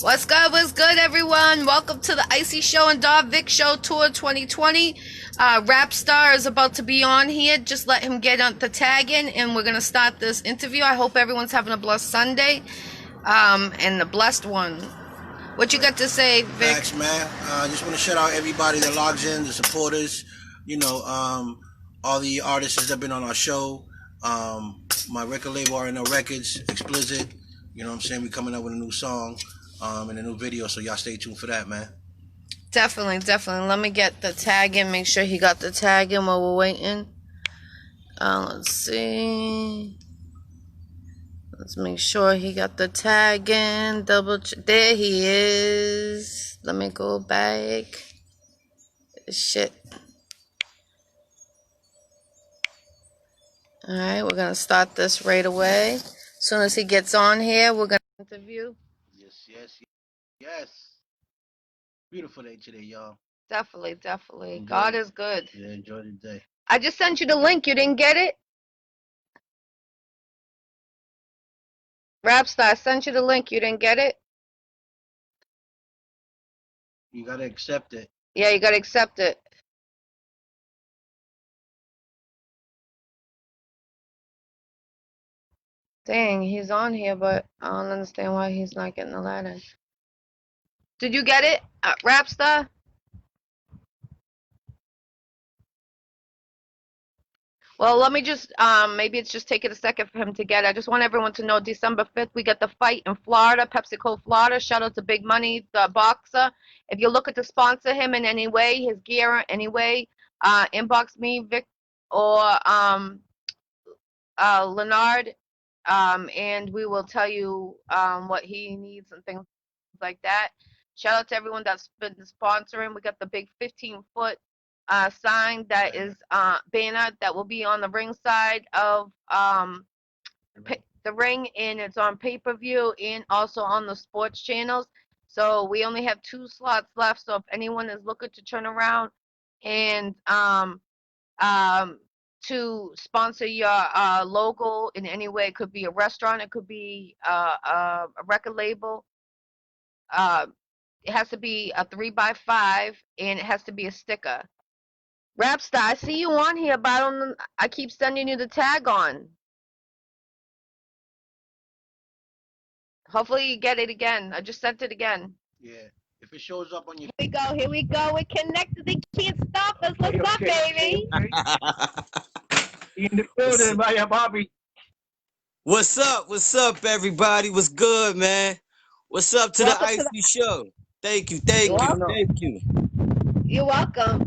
What's good, everyone? Welcome to the Icy Show and Don Vic Show Tour 2020. RapStarr is about to be on here. Just let him get on the tag in, and we're going to start this interview. I hope everyone's having a blessed Sunday and a blessed one. What you got to say, Vic? Thanks, man. I just want to shout out everybody that logs in, the supporters, all the artists that have been on our show. My record label, R&L Records, Explicit. You know what I'm saying? We're coming up with a new song and a new video, so y'all stay tuned for that, man. Definitely. Let me get the tag in, make sure he got the tag in while we're waiting. Let's see. Let's make sure he got the tag in. Double check. There he is. Let me go back. Shit. Alright, we're going to start this right away. As soon as he gets on here, we're going to interview. Yes. Beautiful day today, y'all. Definitely. God is good. Yeah, enjoy the day. I just sent you the link. You didn't get it? RapStarr, I sent you the link. You didn't get it? You gotta accept it. Yeah, you gotta accept it. Dang, he's on here, but I don't understand why he's not getting the ladder. Did you get it, RapStarr? Well, let me just, maybe it's just taking a second for him to get it. I just want everyone to know December 5th, we got the fight in Florida, PepsiCo, Florida. Shout out to Big Money, the boxer. If you're looking to sponsor him in any way, his gear, any way, inbox me, Vic, or Leonard, and we will tell you what he needs and things like that. Shout out to everyone that's been sponsoring. We got the big 15-foot sign that is banner that will be on the ring side of the ring, and it's on pay-per-view and also on the sports channels. So we only have 2 slots left. So if anyone is looking to turn around and to sponsor your logo in any way, it could be a restaurant, it could be a record label. It has to be a 3x5 and it has to be a sticker. RapStarr, I see you on here, but I keep sending you the tag on. Hopefully you get it again. I just sent it again. Yeah. If it shows up on your... Here we go. We're connected. They can't stop us. What's up, baby? In the building, Bobby. What's up, everybody? What's good, man? What's up to the Icy Show? Thank you. You're welcome.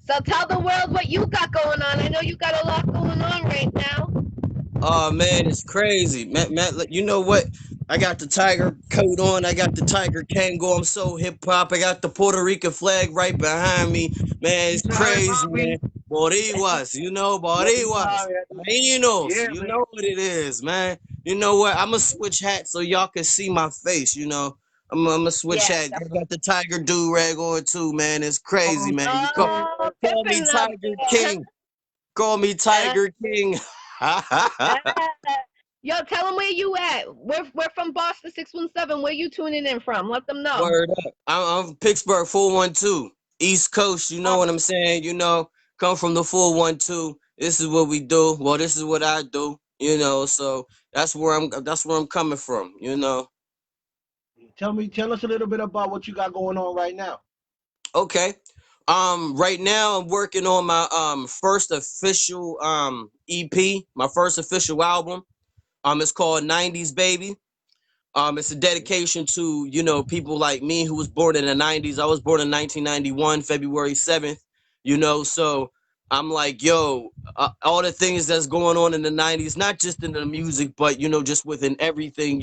So tell the world what you got going on. I know you got a lot going on right now. Oh, man, it's crazy. Man, you know what? I got the tiger coat on. I got the tiger Kango. I'm so hip-hop. I got the Puerto Rican flag right behind me. Man, it's crazy, man. Boricuas, Boricuas. You know what it is, man. You know what? I'm going to switch hats so y'all can see my face, I'm going to switch hats. I got the tiger do-rag on, too, man. It's crazy, man. You call me Tiger King. Call me Tiger King. Yo, tell them where you at. We're from Boston 617. Where you tuning in from? Let them know. Word up. I'm Pittsburgh 412. East Coast, you know what I'm saying? Come from the 412. This is what we do. Well, this is what I do, so that's where I'm coming from, Tell us a little bit about what you got going on right now. Okay. Right now I'm working on my first official EP, my first official album. It's called 90s Baby. It's a dedication to, people like me who was born in the 90s. I was born in 1991, February 7th, so I'm like, yo, all the things that's going on in the 90s, not just in the music, but, just within everything,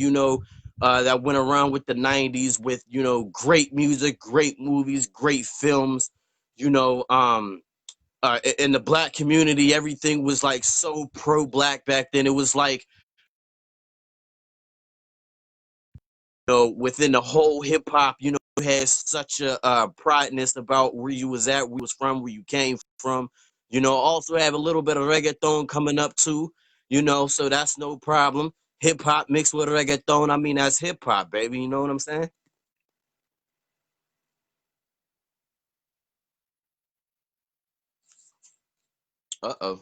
that went around with the 90s with, great music, great movies, great films, in the Black community, everything was like so pro-Black back then. It was like, within the whole hip hop, has such a prideness about where you was at, where you was from, where you came from. Also have a little bit of reggaeton coming up too, so that's no problem. Hip hop mixed with reggaeton, I mean, that's hip hop, baby. You know what I'm saying? Uh-oh.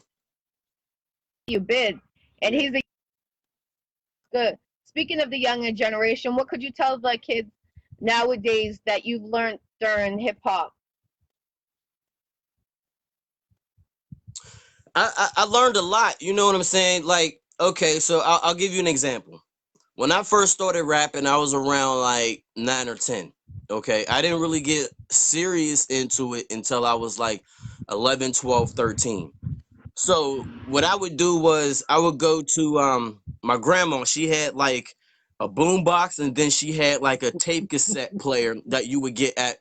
You bid. And Yeah. he's a good. Speaking of the younger generation, what could you tell the kids nowadays that you've learned during hip hop? I learned a lot. You know what I'm saying? Like, okay, so I'll give you an example. When I first started rapping, I was around like 9 or 10. Okay, I didn't really get serious into it until I was like 11, 12, 13. So what I would do was I would go to my grandma. She had like a boom box, and then she had like a tape cassette player that you would get at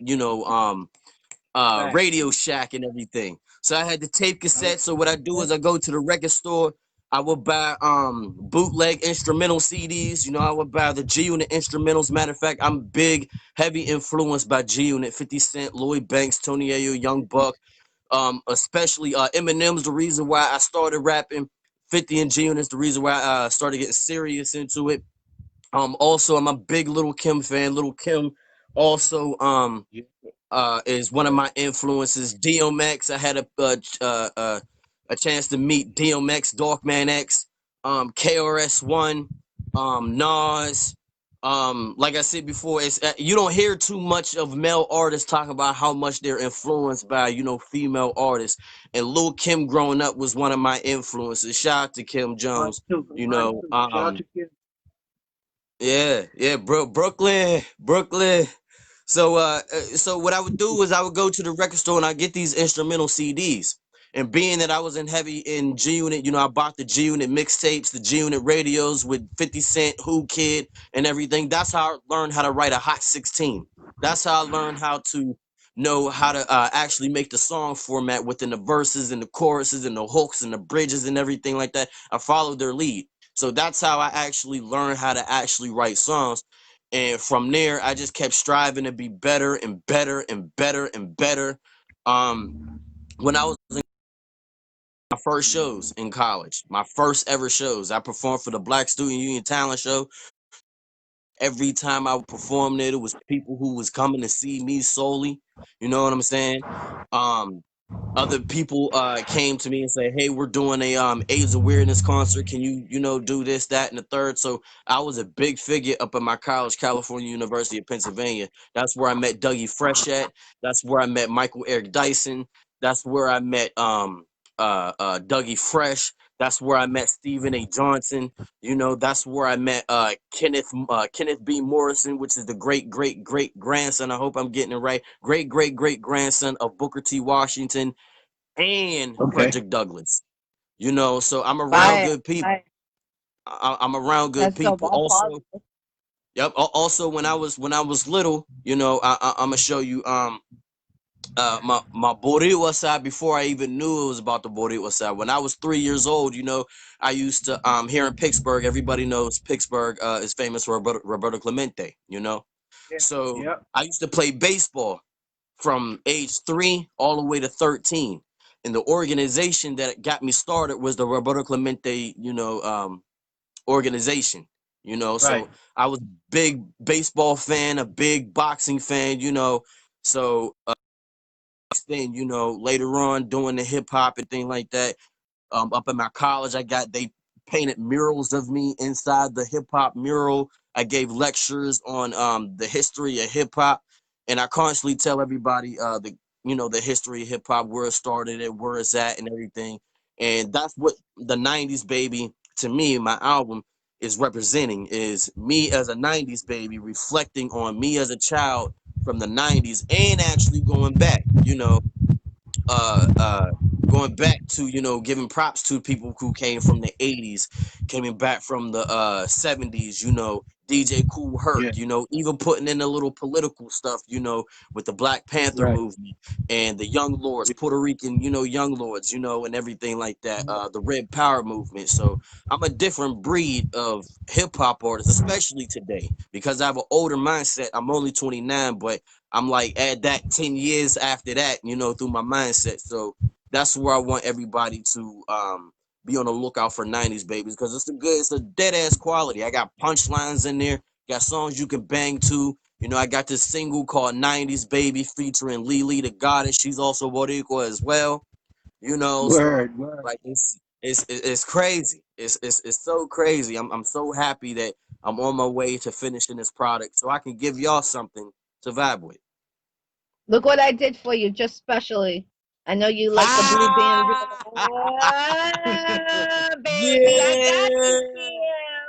Facts. Radio Shack and everything. So I had the tape I cassette. So what I do remember. is I go to the record store. I would buy bootleg instrumental CDs. You know, I would buy the G Unit instrumentals. Matter of fact, I'm big, heavy influenced by G Unit, 50 Cent, Lloyd Banks, Tony Ayo, Young Buck. Especially Eminem's the reason why I started rapping. 50 and G Unit's the reason why I started getting serious into it. Also I'm a big Little Kim fan. Little Kim also Yeah. is one of my influences. DMX, I had a chance to meet DMX, Darkman X, KRS-One, Nas. Like I said before, it's you don't hear too much of male artists talk about how much they're influenced by female artists. And Lil Kim growing up was one of my influences. Shout out to Kim Mine Jones. too. You Mine know, too. Shout out to Kid. yeah, bro, Brooklyn. So what I would do is I would go to the record store and I get these instrumental CDs. And being that I was in heavy in G Unit, I bought the G Unit mixtapes, the G Unit radios with 50 Cent, Who Kid, and everything. That's how I learned how to write a Hot 16. That's how I learned how to know how to actually make the song format within the verses and the choruses and the hooks and the bridges and everything like that. I followed their lead. So that's how I actually learned how to actually write songs. And from there, I just kept striving to be better and better and better and better. Um, when I was in my first shows in college, my first ever shows, I performed for the Black Student Union Talent Show. Every time I performed it was people who was coming to see me solely. You know what I'm saying? Um, Other people came to me and said, "Hey, we're doing a AIDS awareness concert. Can you do this, that, and the third?" So I was a big figure up at my college, California University of Pennsylvania. That's where I met Dougie Fresh at. That's where I met Michael Eric Dyson. That's where I met Dougie Fresh. That's where I met Stephen A. Johnson. That's where I met Kenneth B. Morrison, which is the great great great grandson. I hope I'm getting it right. Great great great grandson of Booker T. Washington and Okay. Frederick Douglass. So I'm around Right, good people. right. I'm around good That's dope. people. All Also, positive. yep. Also, when I was little, I'm gonna show you my Boricua side before I even knew it was about the Boricua side. When I was 3 years old, I used to here in Pittsburgh. Everybody knows Pittsburgh is famous for Roberto Clemente. Yeah. So Yep. I used to play baseball from age 3 all the way to 13. And the organization that got me started was the Roberto Clemente, organization. Right. So I was a big baseball fan, a big boxing fan. So then later on doing the hip hop and thing like that. Up in my college, they painted murals of me inside the hip hop mural. I gave lectures on the history of hip hop, and I constantly tell everybody the history of hip hop, where it started, and where it's at, and everything. And that's what the '90s baby, to me, my album is representing, is me as a '90s baby, reflecting on me as a child from the '90s, and actually going back. Uh uh going back to giving props to people who came from the 80s, coming back from the 70s, DJ Cool Herc, Yeah. even putting in a little political stuff, with the Black Panther Right. movement and the Young Lords, Puerto Rican, Young Lords, and everything like that, the Red Power movement. So I'm a different breed of hip hop artist, especially today, because I have an older mindset. I'm only 29, but I'm like at that 10 years after that, through my mindset. So that's where I want everybody to be on the lookout for '90s babies, because it's a dead ass quality. I got punchlines in there, got songs you can bang to. I got this single called '90s Baby featuring Lily the Goddess. She's also Boricua as well. You know, so Word, word. like it's crazy. It's so crazy. I'm so happy that I'm on my way to finishing this product so I can give y'all something to vibe with. Look what I did for you, just specially. I know you like the blue band. Ah, baby, I got Yeah. you, Kim.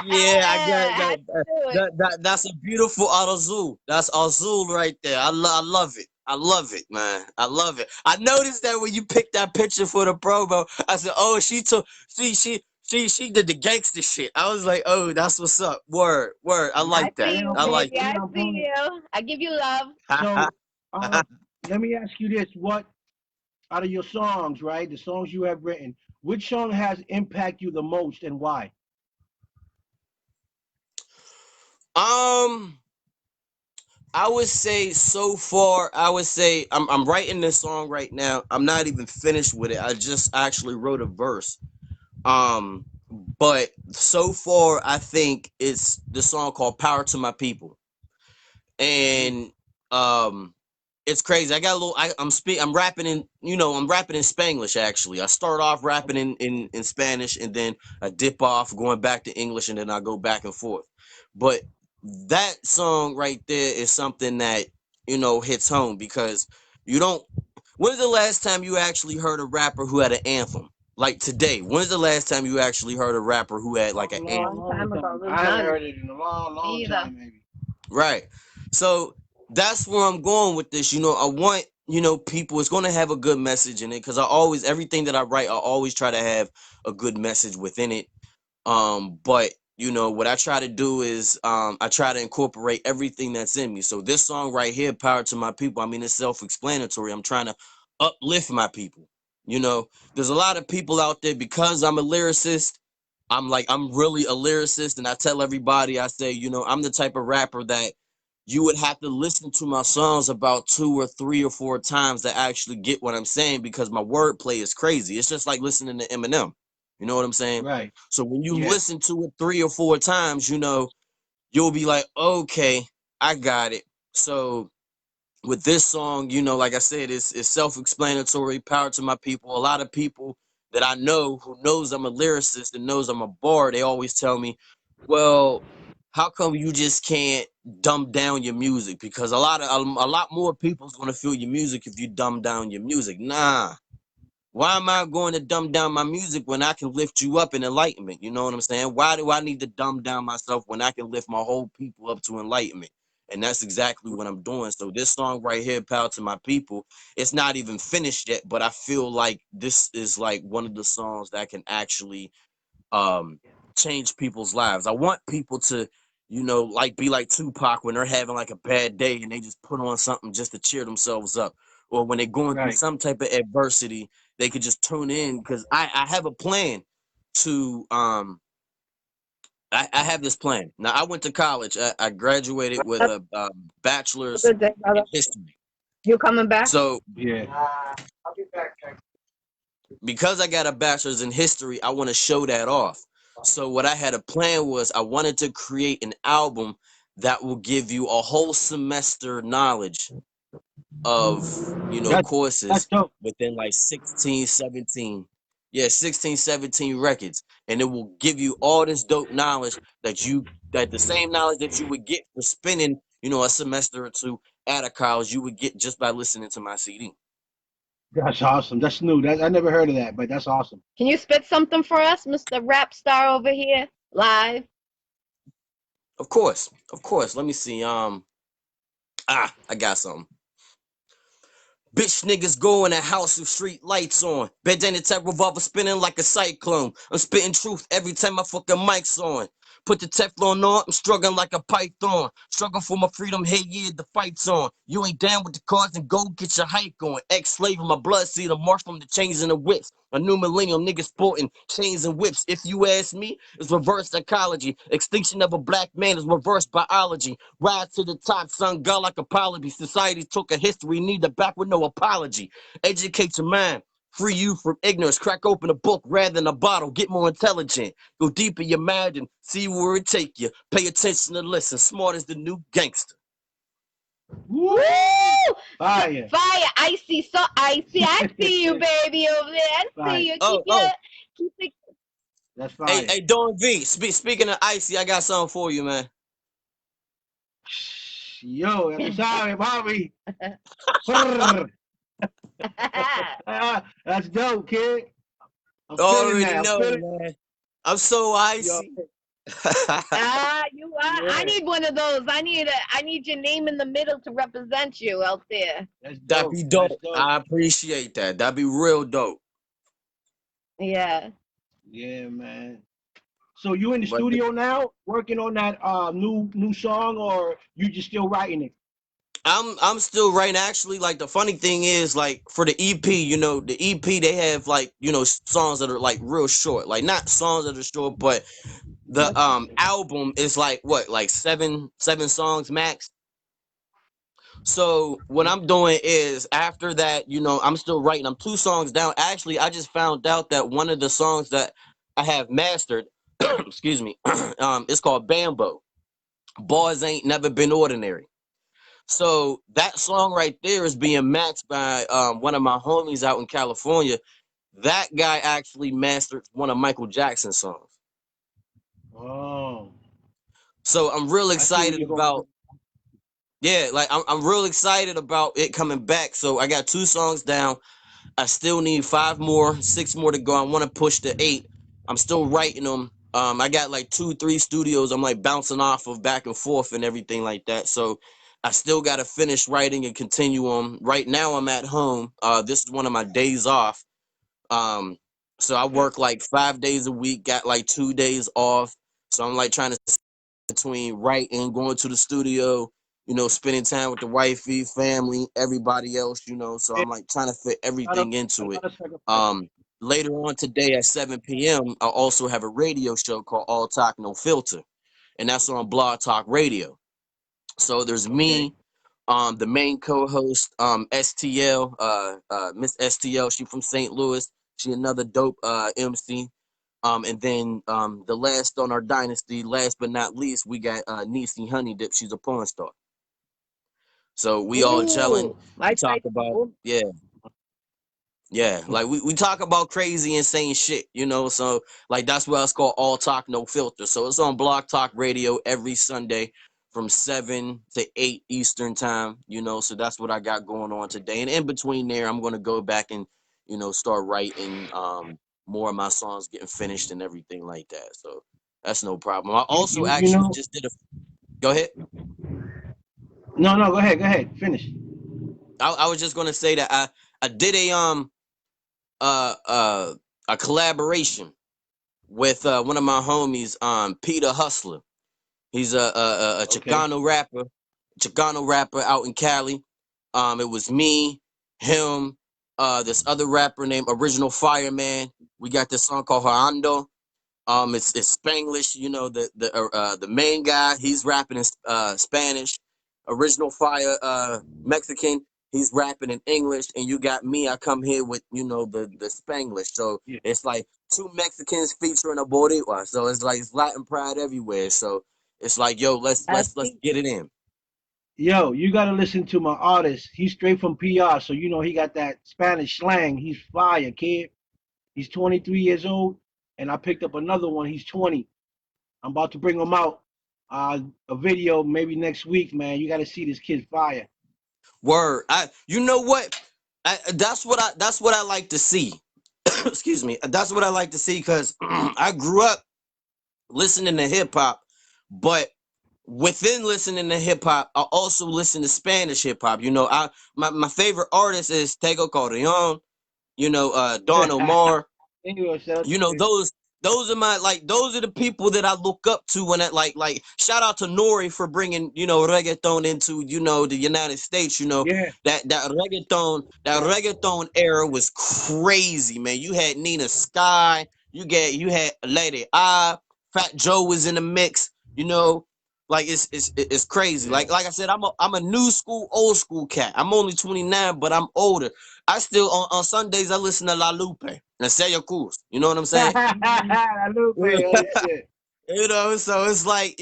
Yeah, I got Had that. to do it. That's a beautiful Azul. That's Azul right there. I love it. I love it, man. I love it. I noticed that when you picked that picture for the promo, I said, "Oh, she took she did the gangster shit." I was like, "Oh, that's what's up." Word, word. I I like see that. Right you, on I point. like baby. Right I on see point. you. I give you love. So, that. let me ask you this: what out of your songs, right? The songs you have written, which song has impacted you the most, and why? um, I would say so far, I would say I'm writing this song right now. I'm not even finished with it. I just actually wrote a verse. Um, but so far, I think it's the song called "Power to My People," Mm, and um, it's crazy. I got a little. I'm rapping in. I'm rapping in Spanglish. Actually, I start off rapping okay. in Spanish, and then I dip off, going back to English, and then I go back and forth. But that song right there is something that hits home because you don't. When's the last time you actually heard a rapper who had an anthem? Like today, when's the last time you actually heard a rapper who had like an Long, long, anthem? Long long time ago, time. there's I haven't none. heard it in a long, long Me either. time, maybe. Right. So that's where I'm going with this. I want, people, it's going to have a good message in it because everything that I write, I always try to have a good message within it. But what I try to do is I try to incorporate everything that's in me. So this song right here, Power to My People, I mean, it's self-explanatory. I'm trying to uplift my people. There's a lot of people out there because I'm a lyricist. I'm really a lyricist, and I tell everybody, I say, I'm the type of rapper that you would have to listen to my songs about 2 or 3 or 4 times to actually get what I'm saying because my wordplay is crazy. It's just like listening to Eminem. You know what I'm saying? Right. So when you Yeah. listen to it 3 or 4 times, you'll be like, okay, I got it. So with this song, like I said, it's self-explanatory, power to my people. A lot of people that I know who knows I'm a lyricist and knows I'm a bar, they always tell me, well, how come you just can't dumb down your music? Because a lot more people's gonna feel your music if you dumb down your music. Nah. Why am I going to dumb down my music when I can lift you up in enlightenment? You know what I'm saying? Why do I need to dumb down myself when I can lift my whole people up to enlightenment? And that's exactly what I'm doing. So this song right here, Power to My People, it's not even finished yet, but I feel like this is like one of the songs that can actually um change people's lives. I want people to, like be like Tupac when they're having like a bad day and they just put on something just to cheer themselves up. Or when they're going through Right. some type of adversity, they could just tune in because I have a plan to I have this plan. Now I went to college. I graduated with Have a a bachelor's good day, in brother. history. You coming back? So Yeah. because I got a bachelor's in history, I want to show that off. So what I had a plan was I wanted to create an album that will give you a whole semester knowledge of, That that's courses dope. within like 16, 17. Yeah, 16, 17 records. And it will give you all this dope knowledge that the same knowledge that you would get for spending, a semester or two at a college, you would get just by listening to my CD. That's awesome. That's new. That I never heard of that, but that's awesome. Can you spit something for us, Mr. Rap Star over here? Live. Of course. Of course. Let me see. I got something. Bitch niggas go in a house with street lights on. Bandana tech revolver spinning like a cyclone. I'm spitting truth every time my fucking mic's on. Put the Teflon on, I'm struggling like a python. Struggle for my freedom, hey yeah, the fight's on. You ain't down with the cards and go get your hike on. Ex-slave in my blood, see the march from the chains and the whips. A new millennium niggas sporting chains and whips. If you ask me, it's reverse psychology. Extinction of a black man is reverse biology. Rise to the top, son, God like apology. Society took a history, need to back with no apology. Educate your mind. Free you from ignorance. Crack open a book rather than a bottle. Get more intelligent. Go deeper your mind and see where it take you. Pay attention to listen. Smart as the new gangster. Woo! Woo! Fire. Fire, icy, so icy. I see you, baby, over there. I Fire. see you. Oh, oh. Keep it. That's Hey, fire. hey, Don Vic. Speaking of Icy, I got something for you, man. Yo, ya tú sabes, papi. That's dope, kid. I'm feeling Already that. I'm know, feeling. man. I'm so Yo, icy. You are. I yeah, need one of those. I need your name in the middle to represent you out there. that's That'd dope. be That's dope. dope. I appreciate that. That'd be real dope. Yeah. Yeah, man. So you in the But studio now, working on that new song, or you just still writing it? I'm still writing. Actually, like the funny thing is, like for the EP, the EP they have like songs that are like real short, like not songs that are short, but the album is like what, like seven songs max. So what I'm doing is after that, I'm still writing. I'm 2 songs down. Actually, I just found out that one of the songs that I have mastered, excuse me, it's called Bambo. Boys ain't never been ordinary. So that song right there is being matched by one of my homies out in California. That guy actually mastered one of Michael Jackson's songs. Oh, So I'm real I see where excited you're going. about, yeah, like I'm real excited about it coming back. So I got 2 songs down. I still need 5 more, 6 more to go. I want to push to 8. I'm still writing them. I got like 2, 3 studios. I'm like bouncing off of back and forth and everything like that. So I still got to finish writing and continue on. Right now I'm at home. This is one of my days off. Um, so I Okay. work like 5 days a week. Got like 2 days off. So I'm like trying to between writing, going to the studio, spending time with the wifey, family, everybody else, so Yeah, I'm like trying to fit everything a into it. lot of sacrifices. Um, Later on today at 7 p.m., I also have a radio show called All Talk No Filter, and that's on Blog Talk Radio. So there's Okay. me, the main co-host, STL, Miss STL, she from St. Louis. She another dope MC. And then the last on our dynasty, last but not least, we got Niecy Honey Dip. She's a porn star. So we all gelling. Ooh, my We talk type of about, woman. yeah, yeah. Like we talk about crazy, insane shit. So like that's why it's called All Talk No Filter. So it's on Blog Talk Radio every Sunday from 7 to 8 Eastern time. So that's what I got going on today. And in between there, I'm gonna go back and start writing more of my songs getting finished and everything like that. So that's no problem. I You also you you actually know? just did a go ahead. No, no. Go ahead. Go ahead. Finish. I was just gonna say that I did uh uh a collaboration with one of my homies, Peter Hustler. He's a Okay. Chicano rapper out in Cali. It was me, him, this other rapper named Original Fireman. We got this song called Hondo. It's Spanglish. The main guy, he's rapping in Spanish. Original Fire, Mexican, he's rapping in English, and you got me. I come here with the Spanglish. So Yeah. it's like 2 Mexicans featuring a Boricua. So it's like it's Latin pride everywhere. So it's like, yo, let's I let's let's see. get it in. Yo, you gotta listen to my artist. He's straight from PR, so you know he got that Spanish slang. He's fire, kid. He's 23 years old, and I picked up another one. He's 20. I'm about to bring him out. A video maybe next week, man. You gotta see this kid fire. Word. You know what? That's what I like to see. Excuse me. That's what I like to see because I grew up listening to hip hop, but within listening to hip hop, I also listen to Spanish hip hop. My favorite artist is Tego Corleone. Don Omar. Anyway, shout out you to know you. those are those are the people that I look up to when that like shout out to Nori for bringing reggaeton into the United States. Yeah, That reggaeton era was crazy, man. You had Nina Sky, you had Lady I, Fat Joe was in the mix. Like it's crazy. yeah. Like I said, I'm a new school, old school cat. I'm only 29, but I'm older. I still on Sundays I listen to La Lupe and Celia Cruz. You know what I'm saying? Lupe, oh shit. So it's like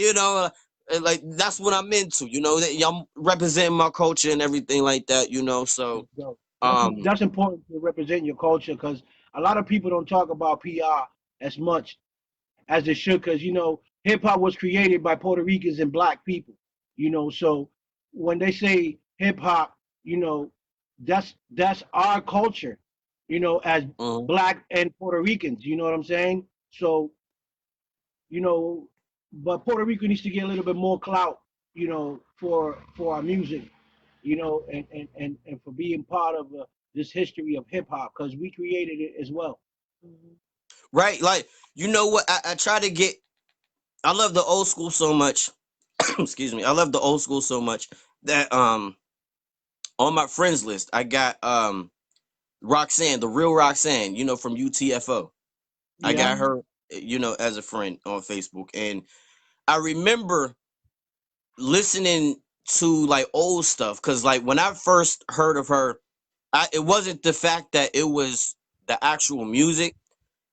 And like that's what I'm into, you know. That I'm representing my culture and everything like that, you know. So Yo, um, that's important to represent your culture because a lot of people don't talk about PR as much as they should because hip hop was created by Puerto Ricans and black people. So when they say hip hop, you know, that's our culture. As mhm. black and Puerto Ricans. You know what I'm saying? So you know, but Puerto Rico needs to get a little bit more clout. For our music. And for being part of this history of hip hop because we created it as well. Right, like you know what? I try to get. I love the old school so much. Excuse me. I love the old school so much that on my friends list I got Roxanne, the real Roxanne, you know, from UTFO. I Yeah, got her, you know, as a friend on Facebook, and I remember listening to like old stuff because like when I first heard of her, it wasn't the fact that it was the actual music.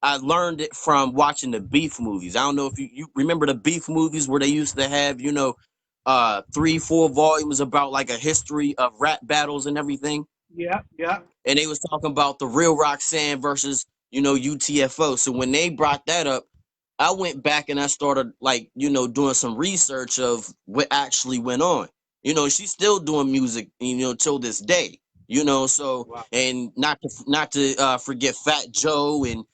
I learned it from watching the beef movies. I don't know if you remember the beef movies where they used to have, you know, 3, 4 volumes about like a history of rap battles and everything. yeah, yeah. And they was talking about the real Roxanne versus, you know, UTFO. So when they brought that up, I went back and I started like, you know, doing some research of what actually went on. You know, she's still doing music, you know, till this day. You know, so Wow. and not to forget Fat Joe and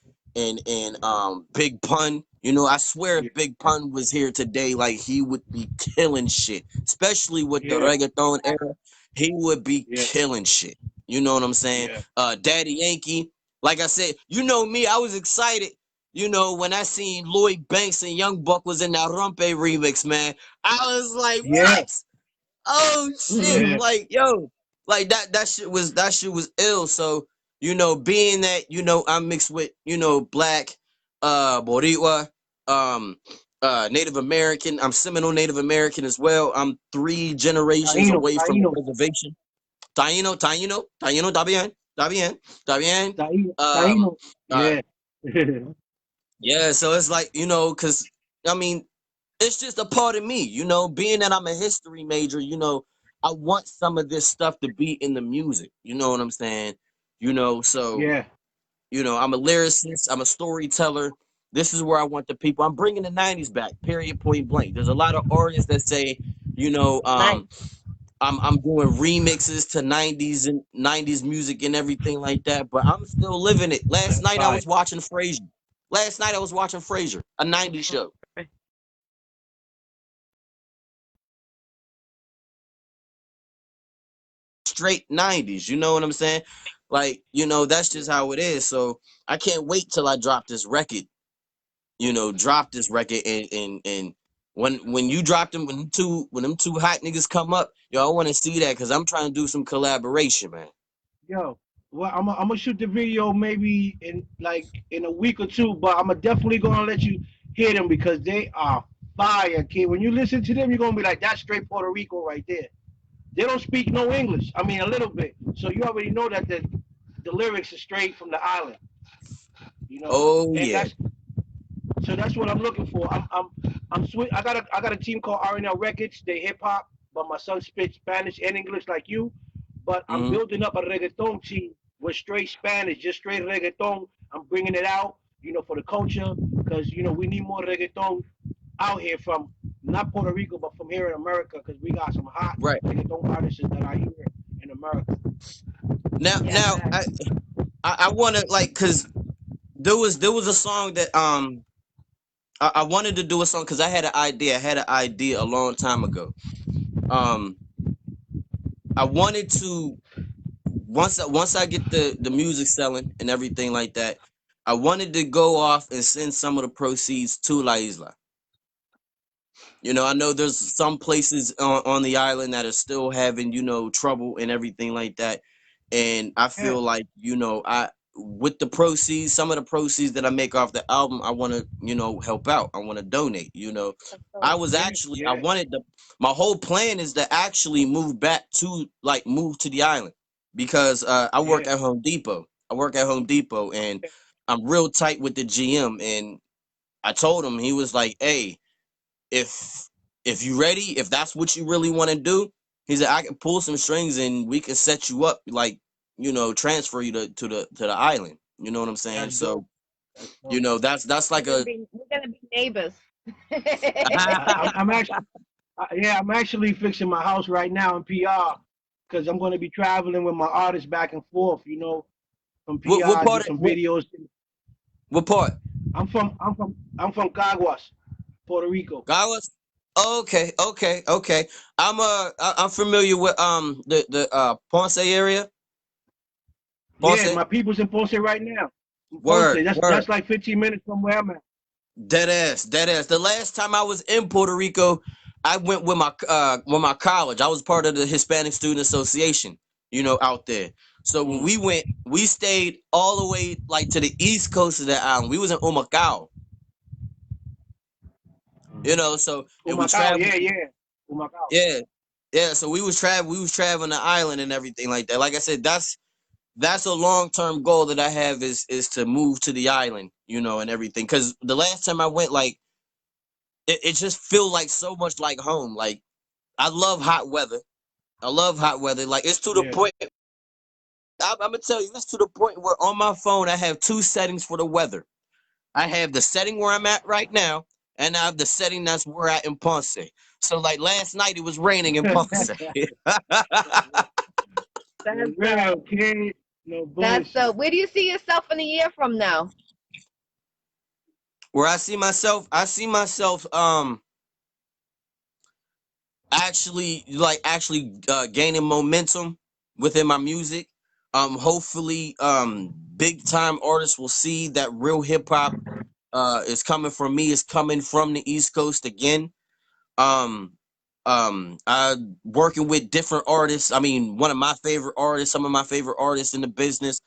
Big Pun. You know, I swear if Yeah, Big Pun was here today, like he would be killing shit, especially with the yeah, reggaeton era. He would be yeah, killing shit. You know what I'm saying? yeah, Daddy Yankee. Like I said, you know me, I was excited. You know, when I seen Lloyd Banks and Young Buck was in that Rumpe remix, man, I was like, yeah, what? Oh shit! yeah. Like, yo, like that shit was ill. So, you know, being that, you know, I'm mixed with, you know, black, Boricua, um, Native American. I'm Seminole Native American as well. I'm 3 generations Taino, away from the Taino, reservation. Taino, Taino, Taino, está bien, está bien, está bien. Taino, Um, Taino. uh, Yeah, yeah, so it's like, you know, because I mean, it's just a part of me, you know, being that I'm a history major, you know, I want some of this stuff to be in the music, you know what I'm saying? You know, so, yeah. you know, I'm a lyricist, I'm a storyteller. This is where I want the people. I'm bringing the 90s back, period, point blank. There's a lot of artists that say, you know, Nice. I'm doing remixes to 90s music and everything like that, but I'm still living it. Last That's night I fine. was watching Frasier. Last night I was watching Frasier, a 90s show. Straight 90s, you know what I'm saying? Like, you know, that's just how it is. So I can't wait till I drop this record, you know, drop this record and when you drop them when them two hot niggas come up, yo, I want to see that because I'm trying to do some collaboration, man. Yo, well, I'm gonna shoot the video maybe in a week or two, but I'm definitely gonna let you hear them because they are fire, kid. When you listen to them, you're gonna be like, that's straight Puerto Rico right there. They don't speak no English. I mean, a little bit. So you already know that the lyrics are straight from the island, Oh and yeah. that's what I'm looking for. I'm sweet. I got a team called R&L Records. They hip hop, but my son spits Spanish and English like you. But I'm Hmm. building up a reggaeton team with straight Spanish, just straight reggaeton. I'm bringing it out, for the culture, because we need more reggaeton out here from not Puerto Rico, but from here in America, because we got some hot Right. reggaeton artists that are here in America. Now Yeah, now fact. I want to like cuz there was a song that I wanted to do a song cuz I had an idea. I had an idea a long time ago. Um I wanted to once I get the music selling and everything like that, I wanted to go off and send some of the proceeds to La Isla. You know, I know there's some places on the island that are still having, you know, trouble and everything like that. And I Yeah, feel like, you know, I with the proceeds, some of the proceeds that I make off the album, I want to, you know, help out. I want to donate, you know. I was yeah, actually I yeah, wanted to my whole plan is to actually move to the island because I work yeah. at Home Depot. I work at Home Depot and I'm real tight with the GM and I told him he was like, "Hey, if if you ready, if that's what you really want to do, he said I can pull some strings and we can set you up, like, transfer you to the island. You know what I'm saying? That's So, dope. That's dope. that's like a We're gonna be neighbors. I'm actually, yeah, I'm actually fixing my house right now in PR because I'm going to be traveling with my artists back and forth. From what PR, do part of some videos. what part? I'm from Caguas, Puerto Rico. Guys? Okay, okay, okay. I'm familiar with the Ponce area. Yeah, Ponce. my people's in Ponce right now. In Ponce, Word, that's word. that's like 15 minutes from where I'm at. Dead ass, dead ass. The last time I was in Puerto Rico, I went with my college. I was part of the Hispanic Student Association, out there. So when Mm. we went, we stayed all the way like to the east coast of the island. We was in Humacao, so and we Humacao, traveled. yeah, yeah. Humacao. Yeah. Yeah, so we was traveling the island and everything like that. Like I said, that's a long-term goal that I have is to move to the island, and everything. Cause the last time I went, like it just feel like so much like home. Like I love hot weather. I love hot weather. Like it's to the Yeah. point. I'm gonna tell you, it's to the point where on my phone I have two settings for the weather. I have the setting where I'm at right now, and I have the setting that's where at in Ponce. So like last night it was raining in Ponce. That's For real, kid. No that's bullshit. where do you see yourself in a year from now? Where I see myself actually gaining momentum within my music. Hopefully big time artists will see that real hip hop is coming from me, is coming from the East Coast again. um I working with different artists. I mean, one of my favorite artists, some of my favorite artists in the business.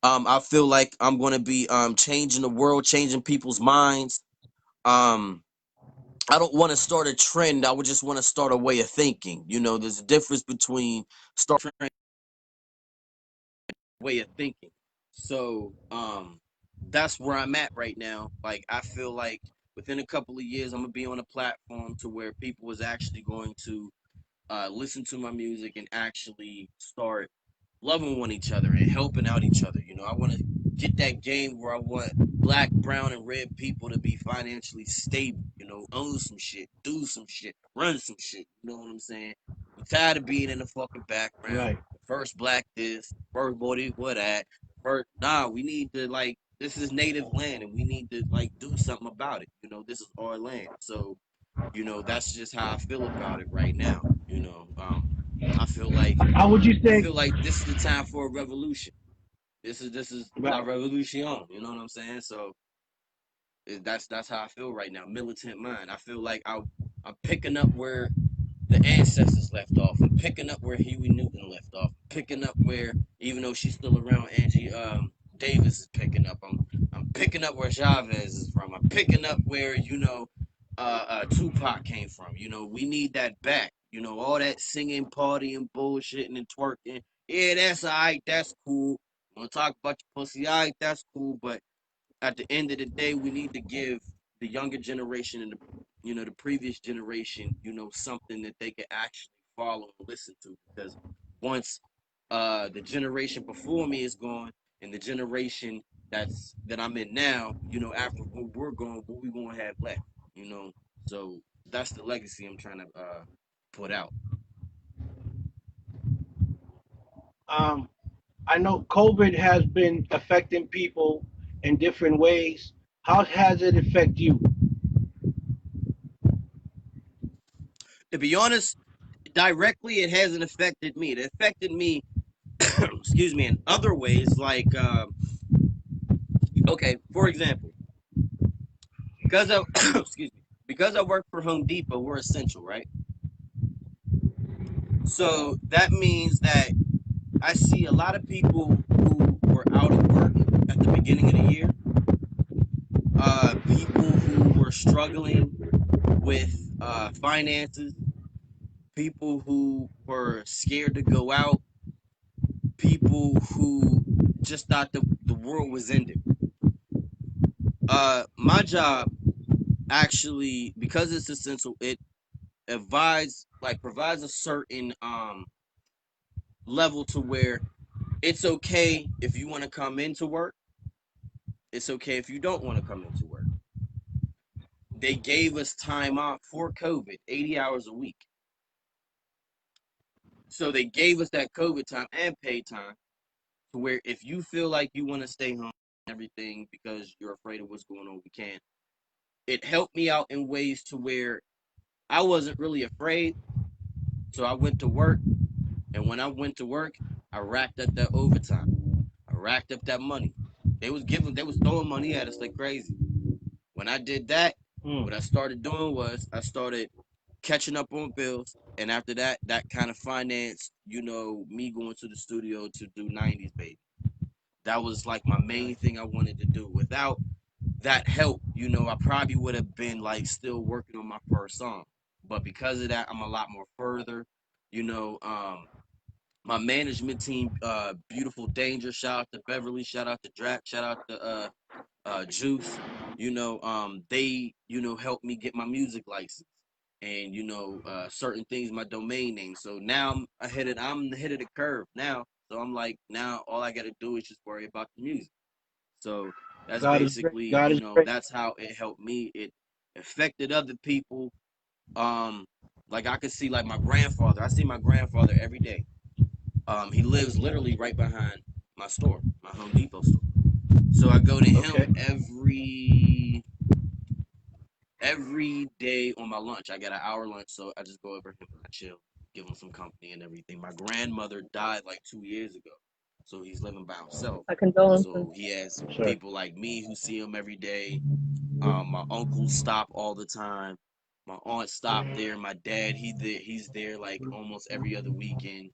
I feel like I'm going to be changing the world, changing people's minds. um I don't want to start a trend. I would just want to start a way of thinking. There's a difference between start a trend and way of thinking. So, that's where I'm at right now. Like, I feel like within a couple of years, I'm gonna be on a platform to where people is actually going to listen to my music and actually start loving one each other and helping out each other. I want to get that game where I want black, brown, and red people to be financially stable. Own some shit, do some shit, run some shit. You know what I'm saying? I'm tired of being in the fucking background. Right. First black this, first Boricuas that. First, nah, we need to like this is native land and we need to like do something about it. This is our land. So that's just how I feel about it right now. I feel like How would you I say? feel like this is the time for a revolution. This is la Right. revolution. You know what I'm saying? So that's how I feel right now. Militant mind. I feel like I'm picking up where the ancestors left off. I'm picking up where Huey Newton left off. I'm picking up where, even though she's still around, Angie Davis is picking up. I'm picking up where Chavez is from. I'm picking up where Tupac came from. We need that back. All that singing, partying, bullshitting, and twerking. Yeah, that's alright. That's cool. Want to talk about your pussy? Alright, that's cool. But at the end of the day, we need to give the younger generation and the previous generation, something that they can actually follow and listen to. Because once the generation before me is gone, and the generation that I'm in now, after we're gone, what we gonna have left, you know. So that's the legacy I'm trying to put out. Um, I know COVID has been affecting people in different ways. How has it affect you? To be honest, directly it hasn't affected me. It affected me, excuse me, in other ways, like okay, for example, because I excuse me, because I work for Home Depot, we're essential, right? So that means that I see a lot of people who were out of work at the beginning of the year, people who were struggling with finances, people who were scared to go out, people who just thought the world was ending. My job actually, because it's essential, it provides a certain level to where it's okay if you want to come into work. It's okay if you don't want to come into work. They gave us time off for COVID, 80 hours a week. So they gave us that COVID time and paid time to where if you feel like you want to stay home and everything because you're afraid of what's going on, we can. It helped me out in ways to where I wasn't really afraid. So I went to work, and when I went to work, I racked up that overtime. I racked up that money. They was throwing money at us like crazy. When I did that, what I started doing was I started catching up on bills, and after that, that kind of financed, me going to the studio to do 90s baby. That was like my main thing I wanted to do. Without that help, I probably would have been like still working on my first song. But because of that, I'm a lot more further. You know, my management team, Beautiful Danger, shout out to Beverly, shout out to Drac, shout out to Juice. They helped me get my music license and certain things, my domain name. So now I'm ahead of the curve now. So I'm like, now all I got to do is just worry about the music. So that's God is great. basically, God is great. that's how it helped me. It affected other people. Um, like I could see like my grandfather. I see my grandfather every day. He lives literally right behind my store, my Home Depot store. So I go to him Okay. every day on my lunch. I got an hour lunch, so I just go over him and I chill, give him some company and everything. My grandmother died like 2 years ago, so he's living by himself. My condolences. So he has Sure. people like me who see him every day. My uncles stop all the time. My aunt stopped there. My dad, he's there like almost every other weekend.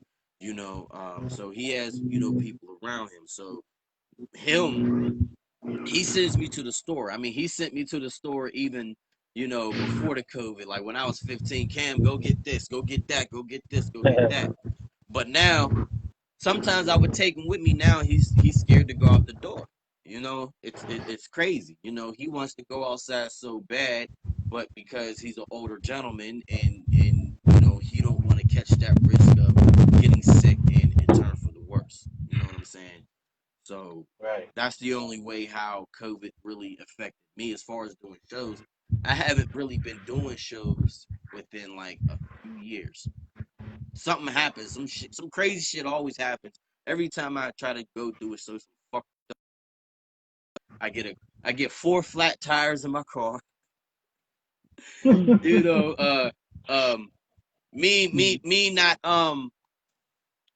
So he has people around him. So him he sends me to the store. I mean, he sent me to the store even, before the COVID. Like when I was 15, Cam, go get this, go get that, go get this, go get that. But now, sometimes I would take him with me. Now he's scared to go out the door. It's crazy. He wants to go outside so bad, but because he's an older gentleman and he don't want to catch that risk of getting sick and turn for the worse. You know what I'm saying? So Right. that's the only way how COVID really affected me as far as doing shows. I haven't really been doing shows within like a few years. Something happens, some crazy shit always happens. Every time I try to go do a show, some fuck, I get four flat tires in my car. you know, uh, um, me not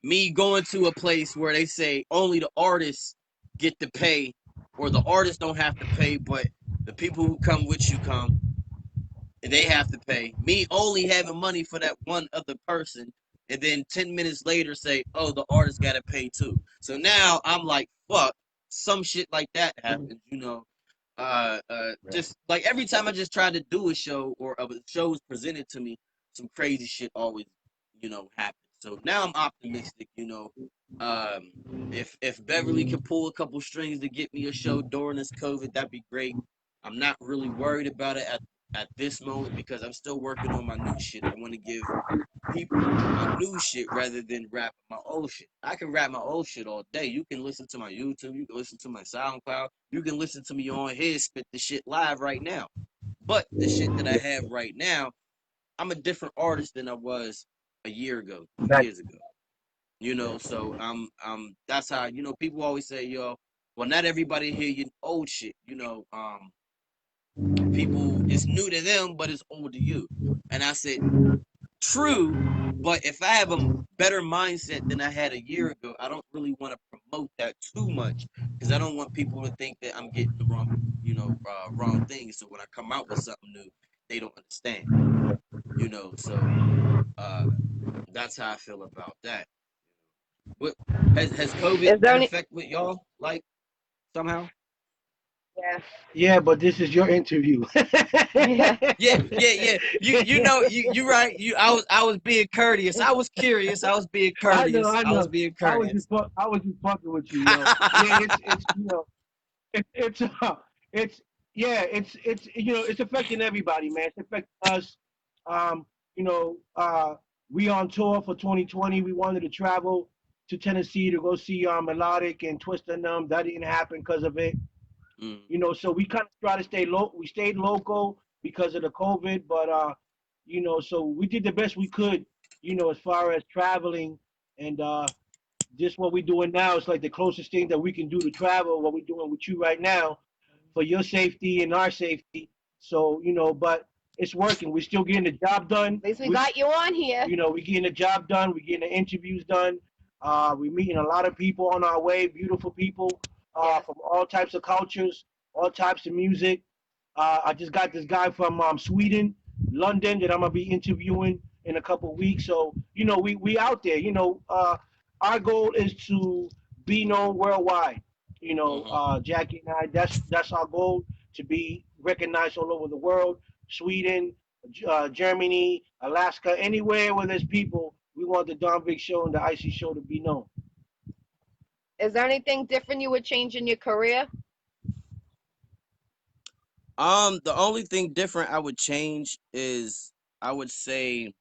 me going to a place where they say only the artists get to pay, or the artists don't have to pay, but the people who come with you come and they have to pay. Me only having money for that one other person, and then 10 minutes later say, oh, the artist got to pay too. So now I'm like, fuck, some shit like that happens. Right. Just like every time I just try to do a show or a show is presented to me, some crazy shit always, happens. So now I'm optimistic. Um, if Beverly could pull a couple strings to get me a show during this COVID, that'd be great. I'm not really worried about it at this moment because I'm still working on my new shit. I want to give people my new shit rather than rap my old shit. I can rap my old shit all day. You can listen to my YouTube, you can listen to my SoundCloud, you can listen to me on here spit the shit live right now. But the shit that I have right now, I'm a different artist than I was a year ago, 2 years ago. So that's how people always say, well, not everybody hear your old shit. People, it's new to them, but it's old to you. And I said, true, but if I have a better mindset than I had a year ago, I don't really want to promote that too much because I don't want people to think that I'm getting the wrong things. So when I come out with something new, they don't understand. So uh, that's how I feel about that. What has COVID Is there had any? effect with y'all like somehow? Yeah. Yeah, but this is your interview. Yeah. Yeah. You right. I was being courteous. I was curious. I was being I know, courteous. I I was know. being courteous. I was just fucking with you, yo. Yeah, it's it's it's yeah, it's it's affecting everybody, man. It's affecting us. Um, you know, we on tour for 2020. We wanted to travel to Tennessee to go see Melodic and Twist and Numb. That didn't happen because of it. Mm. You know, so we kind of try to stay local. We stayed local because of the COVID, but you know, so we did the best we could, you know, as far as traveling, and just what we're doing now is like the closest thing that we can do to travel. What we're doing with you right now, for your safety and our safety. So you know, but it's working. We're still getting the job done. At least we got you on here. You know, we're getting the job done. We're getting the interviews done. We're meeting a lot of people on our way, beautiful people Yes. from all types of cultures, all types of music. I just got this guy from Sweden, London, that I'm gonna be interviewing in a couple of weeks. So you know, we out there. You know, our goal is to be known worldwide. You know, Mm-hmm. Jackie and I. That's our goal, to be recognized all over the world. Sweden, Germany, Alaska, anywhere where there's people, we want the Don Vic Show and the Icy Show to be known. Is there anything different you would change in your career? The only thing different I would change is, I would say,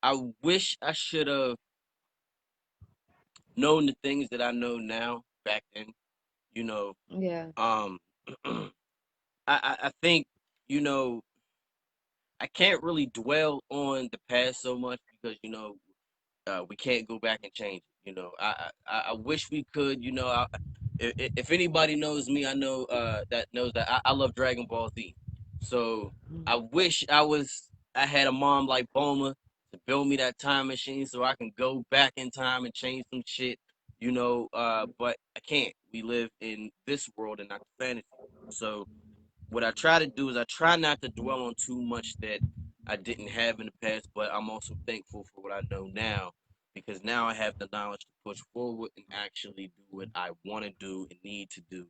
I wish I should have known the things that I know now back then. You know, Yeah. um, I think, you know, I can't really dwell on the past so much because, you know, we can't go back and change it. You know, I wish we could. You know, if anybody knows me, I know that knows that I love Dragon Ball Z. So I wish I had a mom like Bulma to build me that time machine so I can go back in time and change some shit. You know, but I can't. We live in this world and not the fantasy. So what I try to do is I try not to dwell on too much that I didn't have in the past, but I'm also thankful for what I know now because now I have the knowledge to push forward and actually do what I want to do and need to do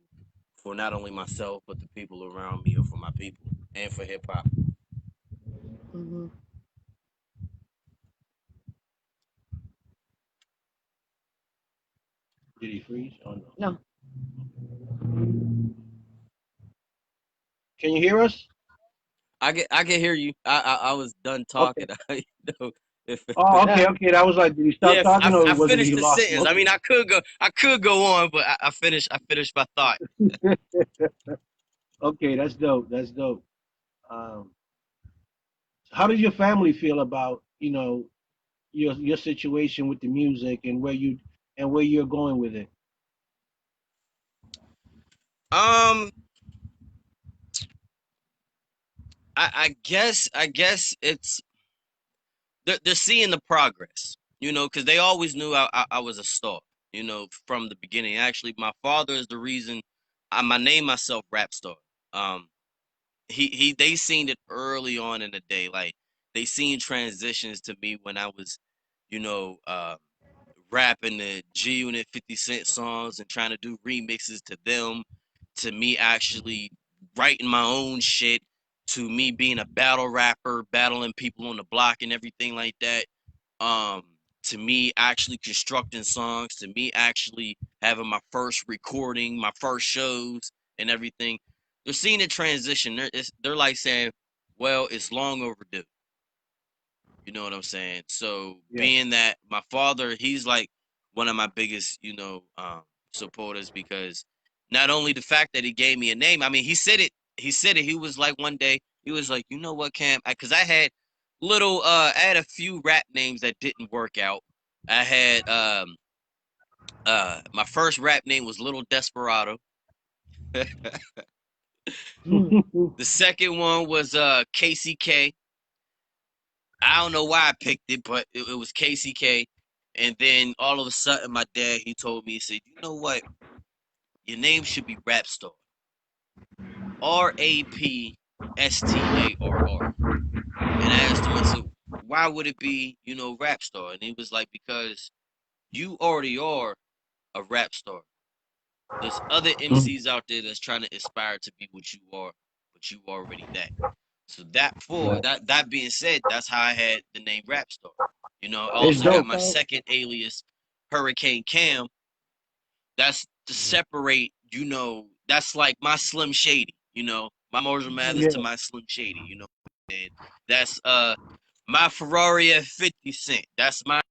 for not only myself but the people around me or for my people and for hip hop. Mm-hmm. Did he freeze? Oh no. No. Can you hear us? I can hear you. I was done Okay. talking. You know, if Oh, okay, okay. That was like, did he yeah, stop talking or I was it finished he the lost him? sentence. I Okay. mean, I could go on, but I finished my thought. Okay, that's dope. That's dope. Um, how does your family feel about, you know, your situation with the music and where you're going with it? Um, I guess it's they're seeing the progress, you know, because they always knew I was a star, you know, from the beginning. Actually, my father is the reason I named myself RapStarr. Um, they seen it early on in the day, like they seen transitions to me when I was, you know, rapping the G Unit 50 Cent songs and trying to do remixes to them, to me actually writing my own shit, to me being a battle rapper, battling people on the block and everything like that. Um, to me actually constructing songs, to me actually having my first recording, my first shows and everything. They're seeing the transition. They're like saying, well, it's long overdue. You know what I'm saying? So Yeah. being that my father, he's like one of my biggest, you know, supporters because not only the fact that he gave me a name, I mean, he said it. He said it. He was like one day, he was like, you know what, Cam? Because I had a few rap names that didn't work out. I had my first rap name was Little Desperado. Mm. The second one was KCK. I don't know why I picked it, but it was KCK. And then all of a sudden, my dad, he told me, he said, you know what? Your name should be RapStarr. RapStarr. And I asked him, I said, why would it be, you know, RapStarr? And he was like, because you already are a rap star. There's other MCs out there that's trying to aspire to be what you are, but you already that. So Right. that being said, that's how I had the name RapStarr. You know, I It's also got That's dope. my dope. second alias, Hurricane Cam. That's to separate, you know, that's like my Slim Shady, you know, my Marshall Mathers Yeah. to my Slim Shady, you know. And that's My Ferrari at 50 Cent. That's my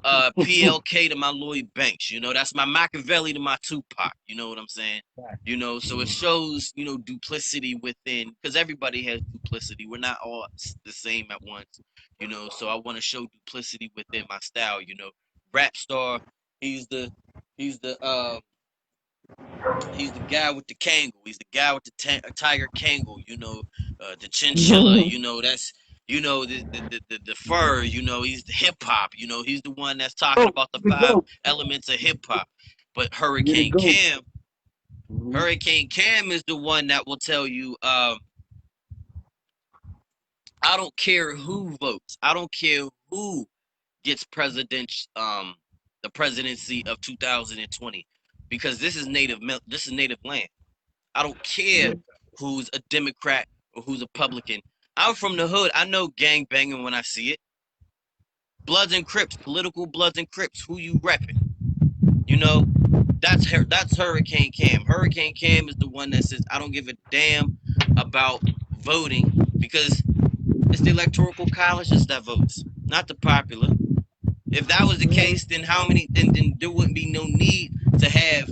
PLK to my Lloyd Banks. You know, that's my Machiavelli to my Tupac. You know what I'm saying? You know, so it shows, you know, duplicity within, because everybody has duplicity. We're not all the same at once, you know. So I want to show duplicity within my style. You know, RapStarr, he's the he's the uh he's the guy with the Kangol. He's the guy with the tiger Kangol. You know, the chinchilla. You know, that's the fur. You know, he's the hip hop. You know, he's the one that's talking Oh, about the you the 5 goat. elements of hip hop. But You the goat. Hurricane Cam is the one that will tell you, I don't care who votes. I don't care who gets the presidency of 2020, because this is native land. I don't care who's a Democrat or who's a Republican. I'm from the hood. I know gang banging when I see it. Bloods and Crips, political Bloods and Crips. Who you repping? You know, that's Hurricane Cam. Hurricane Cam is the one that says I don't give a damn about voting, because it's the electoral college that votes, not the popular. If that was the case, then then there wouldn't be no need to have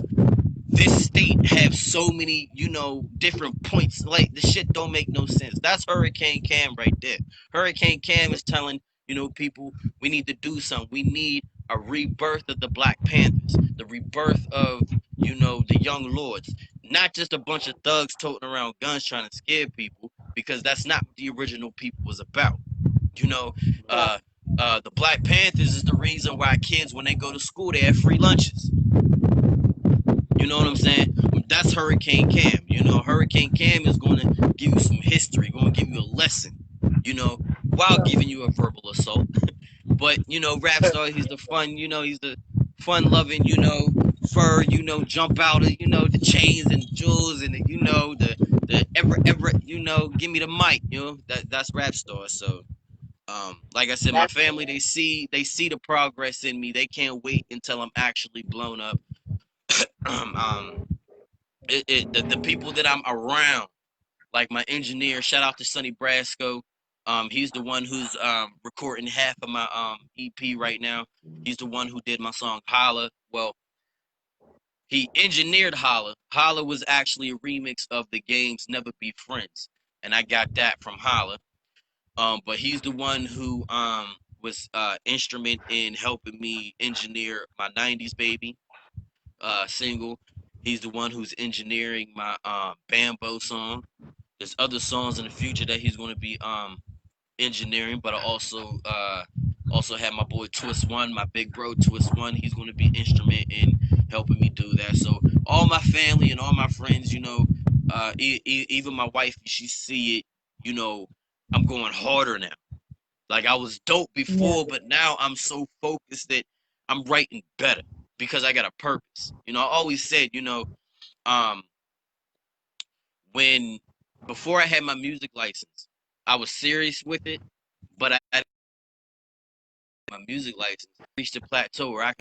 this state have so many, you know, different points. Like, the shit don't make no sense. That's Hurricane Cam right there. Hurricane Cam is telling, you know, people, we need to do something. We need a rebirth of the Black Panthers, the rebirth of, you know, the Young Lords, not just a bunch of thugs toting around guns trying to scare people, because that's not what the original people was about. You know, the Black Panthers is the reason why kids, when they go to school, they have free lunches. You know what I'm saying? That's Hurricane Cam. You know, Hurricane Cam is going to give you some history, going to give you a lesson, you know, while giving you a verbal assault. But, you know, RapStarr, he's the fun, you know, he's the fun loving, you know, fur, you know, jump out of, you know, the chains and jewels and, you know, the ever, you know, give me the mic, you know, that's RapStarr. So, like I said, my family, they see the progress in me. They can't wait until I'm actually blown up. um, the people that I'm around, like my engineer, shout out to Sonny Brasco. He's the one who's recording half of my EP right now. He's the one who did my song Holla. Well, he engineered Holla. Holla was actually a remix of the game's Never Be Friends, and I got that from Holla. But he's the one who was instrument in helping me engineer my '90s Baby single. He's the one who's engineering my Bambo song. There's other songs in the future that he's going to be engineering, but I also have my boy Twist One, my big bro Twist One. He's going to be instrument in helping me do that. So all my family and all my friends, you know, even my wife, she see it. You know, I'm going harder now. Like, I was dope before, but now I'm so focused that I'm writing better because I got a purpose. You know, I always said, you know, um, when before I had my music license, I was serious with it, but I had my music license reached a plateau where I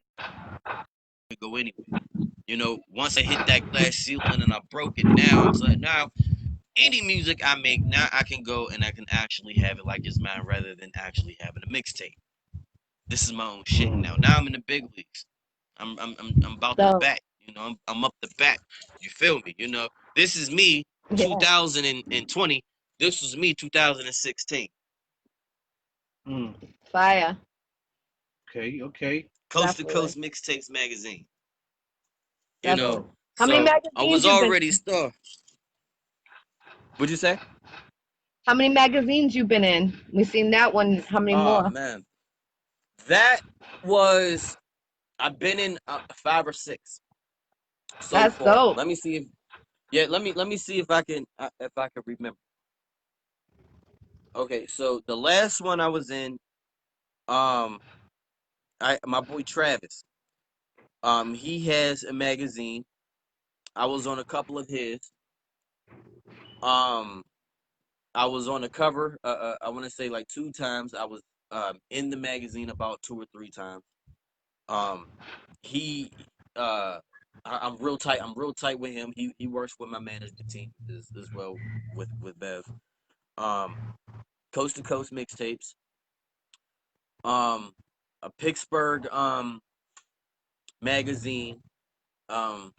could go anywhere. You know, once I hit that glass ceiling and I broke it, now it's like, now any music I make, now I can go and I can actually have it like it's mine rather than actually having a mixtape. This is my own shit now. Now I'm in the big leagues. I'm about to bat. You know, I'm up the bat. You feel me? You know, this is me 2020. This was me 2016. Fire. Okay. Coast to Definitely. Coast Mixtapes magazine. You know, Definitely. How many so I magazines was you been already in? star. What'd you say? How many magazines you been in? We seen that one. How many Oh more? man, that was I've been in 5 or 6 so That's far. dope. Let me see if let me see if I can remember. Okay, so the last one I was in, um, my boy Travis, he has a magazine. I was on a couple of his. Um, I was on the cover. I want to say like 2 times. I was in the magazine about 2 or 3 times. Um, he I'm real tight. I'm real tight with him. He works with my management team as well with Bev. Um, Coast to Coast Mixtapes. a Pittsburgh magazine, um,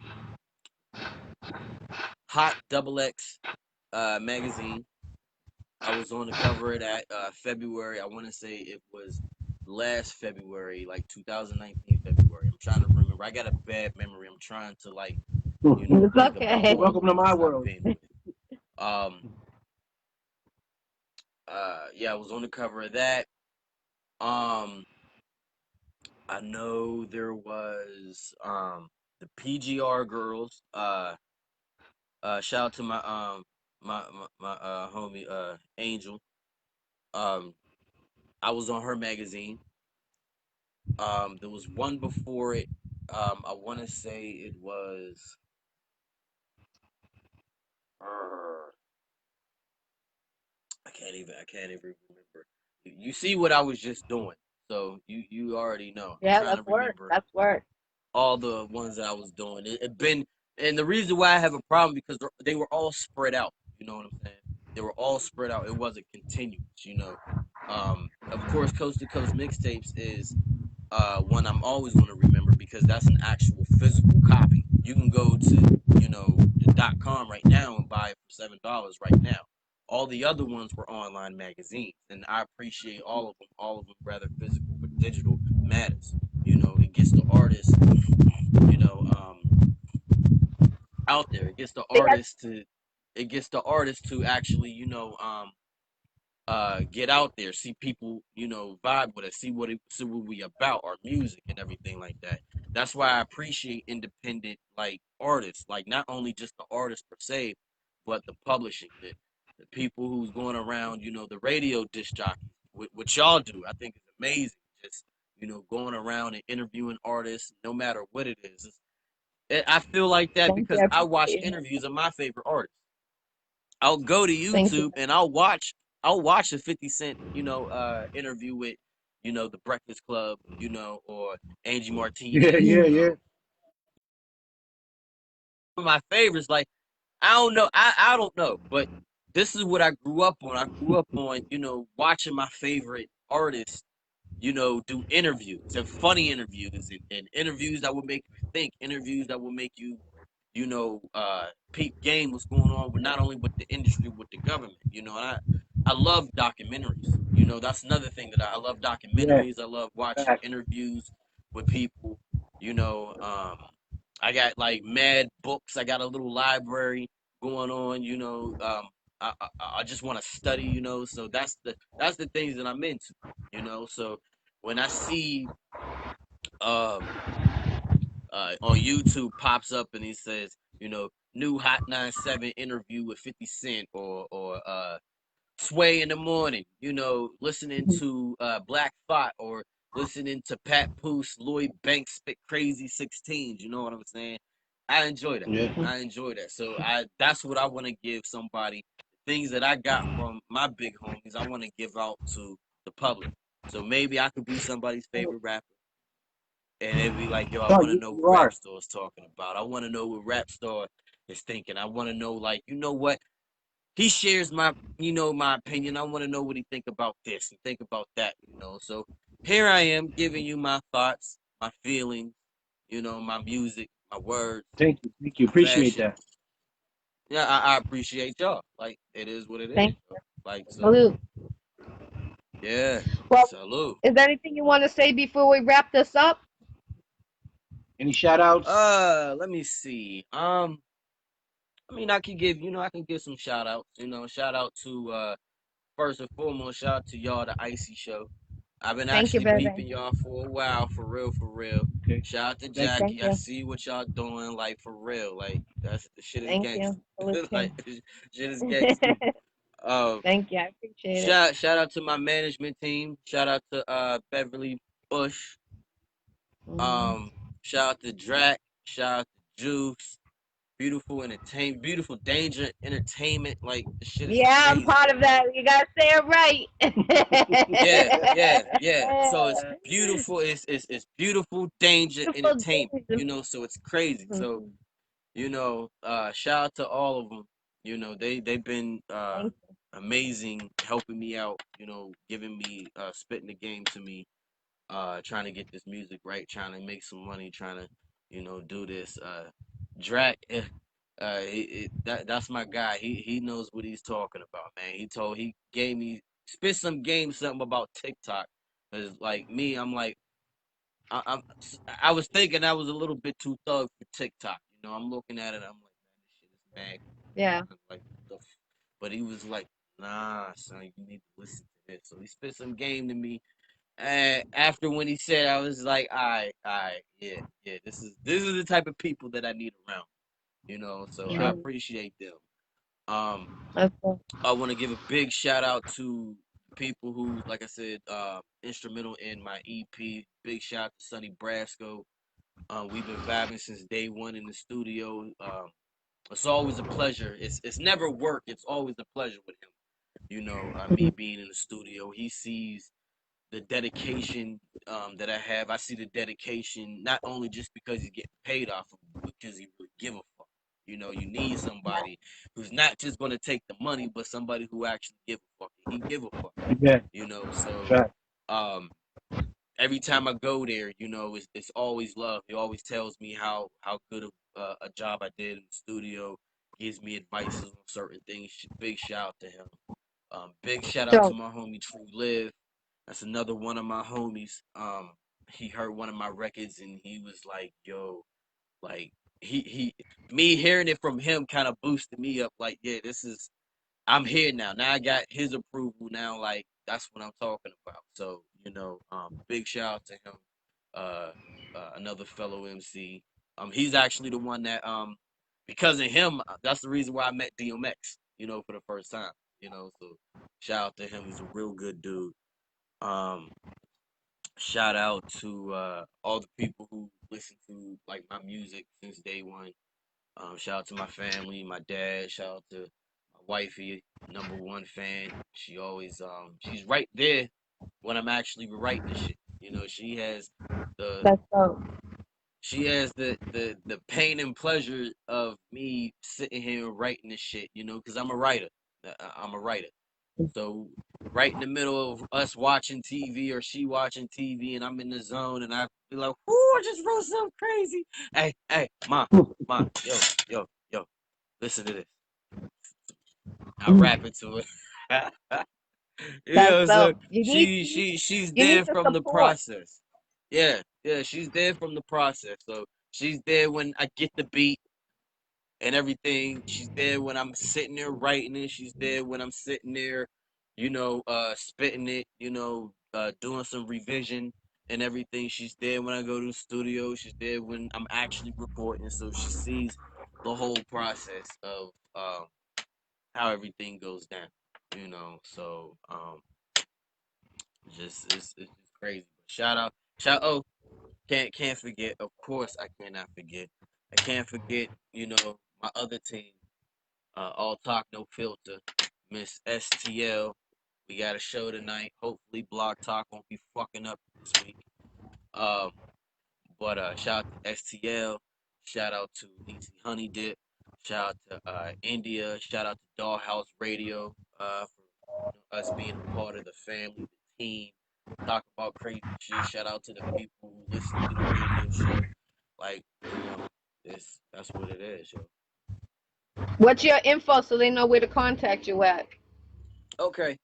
Hot Double X magazine. I was on the cover of that February. I want to say it was last February, like 2019 February. I'm trying to remember. I got a bad memory. I'm trying to It's think about okay. all the Welcome to my ones that I've world. been with. Um, yeah, I was on the cover of that. Um, I know there was the PGR girls. Shout out to my homie Angel. Um, I was on her magazine. There was one before it. I want to say it was. Uh, I can't even remember. You see what I was just doing, so you already know. I'm Yeah, trying to that's work. remember That's work. all the ones that I was doing. It been, and the reason why I have a problem because they were all spread out. You know what I'm saying? They were all spread out. It wasn't continuous. Of course, Coast to Coast mixtapes is one I'm always going to remember because that's an actual physical copy. You can go to the .com right now and buy it for $7 right now. All the other ones were online magazines, and I appreciate all of them. All of them rather physical, but digital matters. It gets the artist, you know, out there. They got It gets the artist to actually, get out there, see people, vibe with us, see what we about, our music and everything like that. That's why I appreciate independent like artists, like not only just the artist per se, but the publishing, the people who's going around, the radio disc jockeys, what y'all do, I think is amazing. Just going around and interviewing artists, no matter what it is. I feel like that thank you. because I I watch appreciate it. interviews of my favorite artists. I'll go to Thank you. YouTube and I'll watch a 50 Cent, interview with, the Breakfast Club, or Angie Yeah, Martinez, yeah, Mhm. yeah. One of my favorites, like I don't know, I don't know, but this is what I grew up on. I grew up on, watching my favorite artists, do interviews and funny interviews and interviews that would make you think, interviews that would make you, peep game what's going on with not only with the industry, with the government, and I love documentaries. That's another thing that I love Yeah, documentaries. I love watching facts. interviews with people, you know, um, I got like mad books. I got a little library going on, I just want to study, so that's the things that I'm into, so when I see um on YouTube pops up and he says, new Hot 97 interview with 50 Cent or Sway in the morning, listening to Black Thought or listening to Pat Poose, Lloyd Banks spit crazy 16s, you know what I'm saying? I enjoy that. Yeah. I enjoy that. So that's what I want to give somebody. Things that I got from my big homies, I want to give out to the public. So maybe I could be somebody's favorite rapper and it'd be like, yo, I No, want to you, know you what are. RapStarr is talking about. I want to know what RapStarr is thinking. I want to know, like, you know what? He shares my opinion. I want to know what he think about this and think about that, So here I am giving you my thoughts, my feelings, my music, my words, Thank you. Thank you. my Appreciate fashion. that. Yeah, I appreciate y'all. Like it is what it is. Thank Yo. Like you. so, Salute. yeah. Well, Salute. is there anything you want to say before we wrap this up? Any shout outs? Let me see. I can give some shout outs. Shout out to first and foremost, shout out to y'all, the Icy Show. I've been Thank you, actually baby. peeping y'all for a while, for real, for real. Okay. Shout out to Thank you. Thank Jackie. I you. see what y'all doing, like for real. Like that's the shit is Thank gangster. you. Salute Like you. shit is gangster. Um, Thank you. I appreciate it. shout out to my management team. Shout out to Beverly Bush. Mhm. Um, shout out to Drac. Shout out to Juice. Beautiful danger entertainment. Like the shit is Yeah, I'm crazy. part of that. You gotta say Yeah, it yeah, yeah. So it's right. beautiful. It's beautiful danger Beautiful entertainment. days. So it's crazy. So Mhm. shout out to all of them. They've been Thank amazing, helping me out. Giving me spitting the game to me. trying to get this music right, trying to make some money, trying to, do this. Drac, that's my guy. He knows what he's talking about, man. He gave me spit some game something about TikTok. Cause like me, I'm like I, I'm I was thinking I was a little bit too thug for TikTok. I'm looking at it, I'm like, man, this shit is mad. Yeah. Like but he was like, nah, son, you need to listen to this. So he spit some game to me. And after when he said, I was like, all right, yeah, yeah, this is the type of people that I need around. So I True. appreciate them. Um, That's cool. I want to give a big shout out to people who, like I said, instrumental in my EP. Big shout out to Sonny Brasco. We've been vibing since day one in the studio. It's always a pleasure. It's never work. It's always a pleasure with him. Me being in the studio, he sees the dedication that I have. I see the dedication not only just because he's getting paid off of it, because he really give a fuck. You need somebody who's not just gonna take the money, but somebody who actually give a fuck. He give a fuck. Yeah. So Fact. um every time I go there, it's always love. He always tells me how good of a job I did in the studio, gives me advices on certain things. Big shout out to him. Big shout out to So my homie True Live. That's another one of my homies. He heard one of my records and he was like, "Yo, like he me hearing it from him kind of boosted me up. Like, yeah, I'm here now. Now I got his approval. Now, like that's what I'm talking about. So, big shout out to him. Uh, another fellow MC. He's actually the one that because of him, that's the reason why I met DMX. For the first time. So shout out to him. He's a real good dude. Um, Shout out to all the people who listen to like my music since day one. Shout out to my family, my dad. Shout out to my wifey, number one fan. She's right there when I'm actually writing the shit. She has the that's so. the pain and pleasure of me sitting here writing this shit. Because I'm a writer. I'm a writer. So right in the middle of us watching TV or she watching TV and I'm in the zone and I be like, "Ooh, I just wrote something crazy." Hey, ma, yo, listen to this. I rap into it. That's So so. You need she's you there need to from the support. process. Yeah, she's there from the process. So she's there when I get the beat and everything. She's there when I'm sitting there writing it. She's there when I'm sitting there, spitting it, doing some revision and everything. She's there when I go to the studio. She's there when I'm actually recording. So she sees the whole process of how everything goes down. So it's just crazy. But shout can't forget. Of course, I cannot forget. I can't forget. My other team. All talk, no filter. Miss STL. We got a show tonight. Hopefully, Blog Talk won't be fucking up this week. Um, but shout out to STL. Shout out to Niecy Honey Dip. Shout out to India. Shout out to Dollhouse Radio for us being a part of the family, the team. Talk about crazy shit. Shout out to the people who listen to the radio show. Like, that's what it is, yo. What's your info so they know where to contact you at? Okay.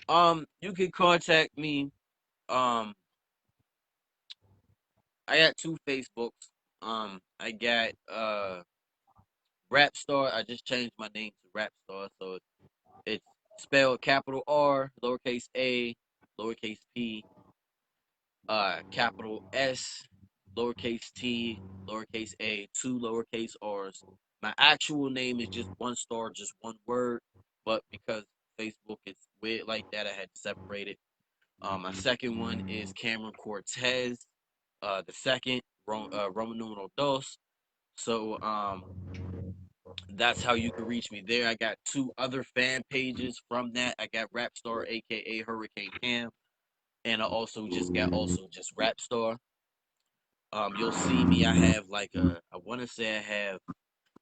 You can contact me. Um, I got two Facebooks. I got RapStarr. I just changed my name to RapStarr, so it's spelled capital R, lowercase a, lowercase p, capital S, lowercase t, lowercase a, two lowercase r's. My actual name is just one star, just one word, but because Facebook is weird like that, I had to separate it. My second one is Cameron Cortez. The second, Roman numeral dos. So that's how you can reach me there. I got two other fan pages from that. I got RapStarr, aka Hurricane Cam, and I also just RapStarr. You'll see me. I have like I want to say I have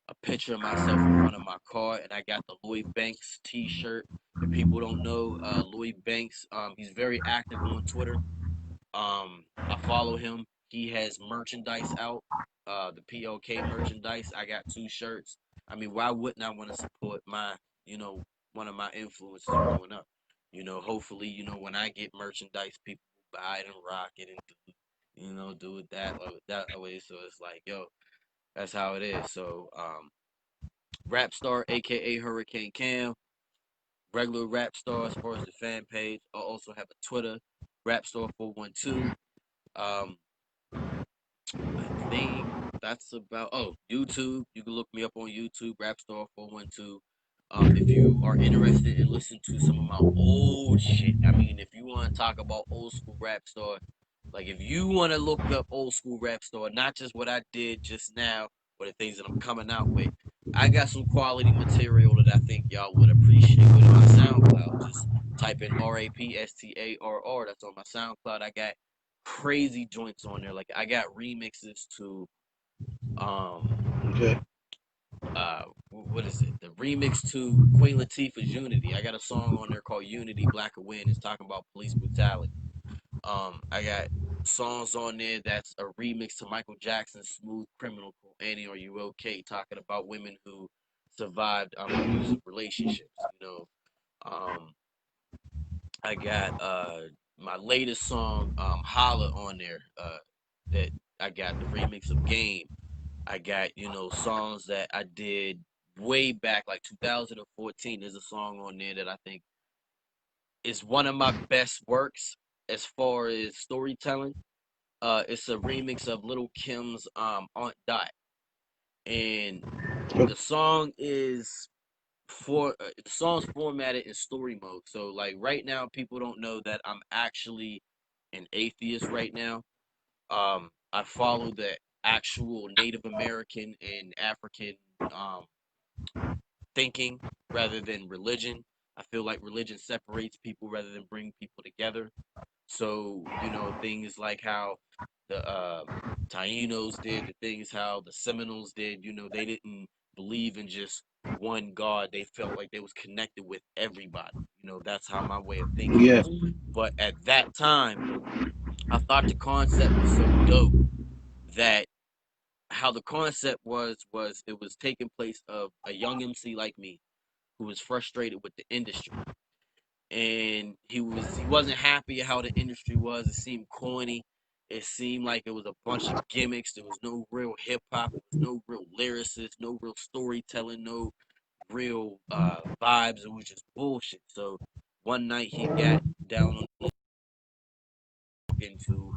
a picture of myself in front of my car, and I got the Lloyd Banks T-shirt. If people don't know Lloyd Banks, he's very active on Twitter. I follow him. He has merchandise out. The POK merchandise. I got 2 shirts. I mean, why wouldn't I want to support my, you know, one of my influences growing up? Hopefully, when I get merchandise, people will buy it and rock it and do it that way. So it's like, yo, that's how it is. So, RapStarr, aka Hurricane Cam, regular RapStarr as far as the fan page. I also have a Twitter, RapStarr412. Um, I think that's about. Oh, YouTube. You can look me up on YouTube, RapStarr412. If you are interested in listening to some of my old shit, I mean, if you want to talk about old school RapStarr, like if you want to look up old school RapStarr, not just what I did just now, but the things that I'm coming out with, I got some quality material that I think y'all would appreciate with my SoundCloud. Just type in RapStarr. That's on my SoundCloud. I got crazy joints on there. Like I got remixes to um Okay. what is it? The remix to Queen Latifah's Unity. I got a song on there called Unity Black Awareness talking about police brutality. I got songs on there that's a remix to Michael Jackson's Smooth Criminal called Annie Are You Okay, talking about women who survived abusive relationships. Um I got my latest song, Holla on there. That I got the remix of Game. I got, songs that I did way back, like 2014. There's a song on there that I think is one of my best works as far as storytelling. It's a remix of Little Kim's Aunt Dot. And the song is the song's formatted in story mode. So like right now, people don't know that I'm actually an atheist right now. I follow the actual Native American and African um, thinking rather than religion. I feel like religion separates people rather than bring people together. So, things like how the Tainos did, the things how the Seminoles did, they didn't believe in just one God. They felt like they was connected with everybody. That's how my way of thinking Yeah. is. But at that time, I thought the concept was so dope that how the concept was it was taking place of a young MC like me who was frustrated with the industry, and he wasn't happy at how the industry was. It seemed corny. It seemed like it was a bunch of gimmicks. There was no real hip hop. There was no real lyricists, no real storytelling, no real vibes. It was just bullshit. So one night he got down on his into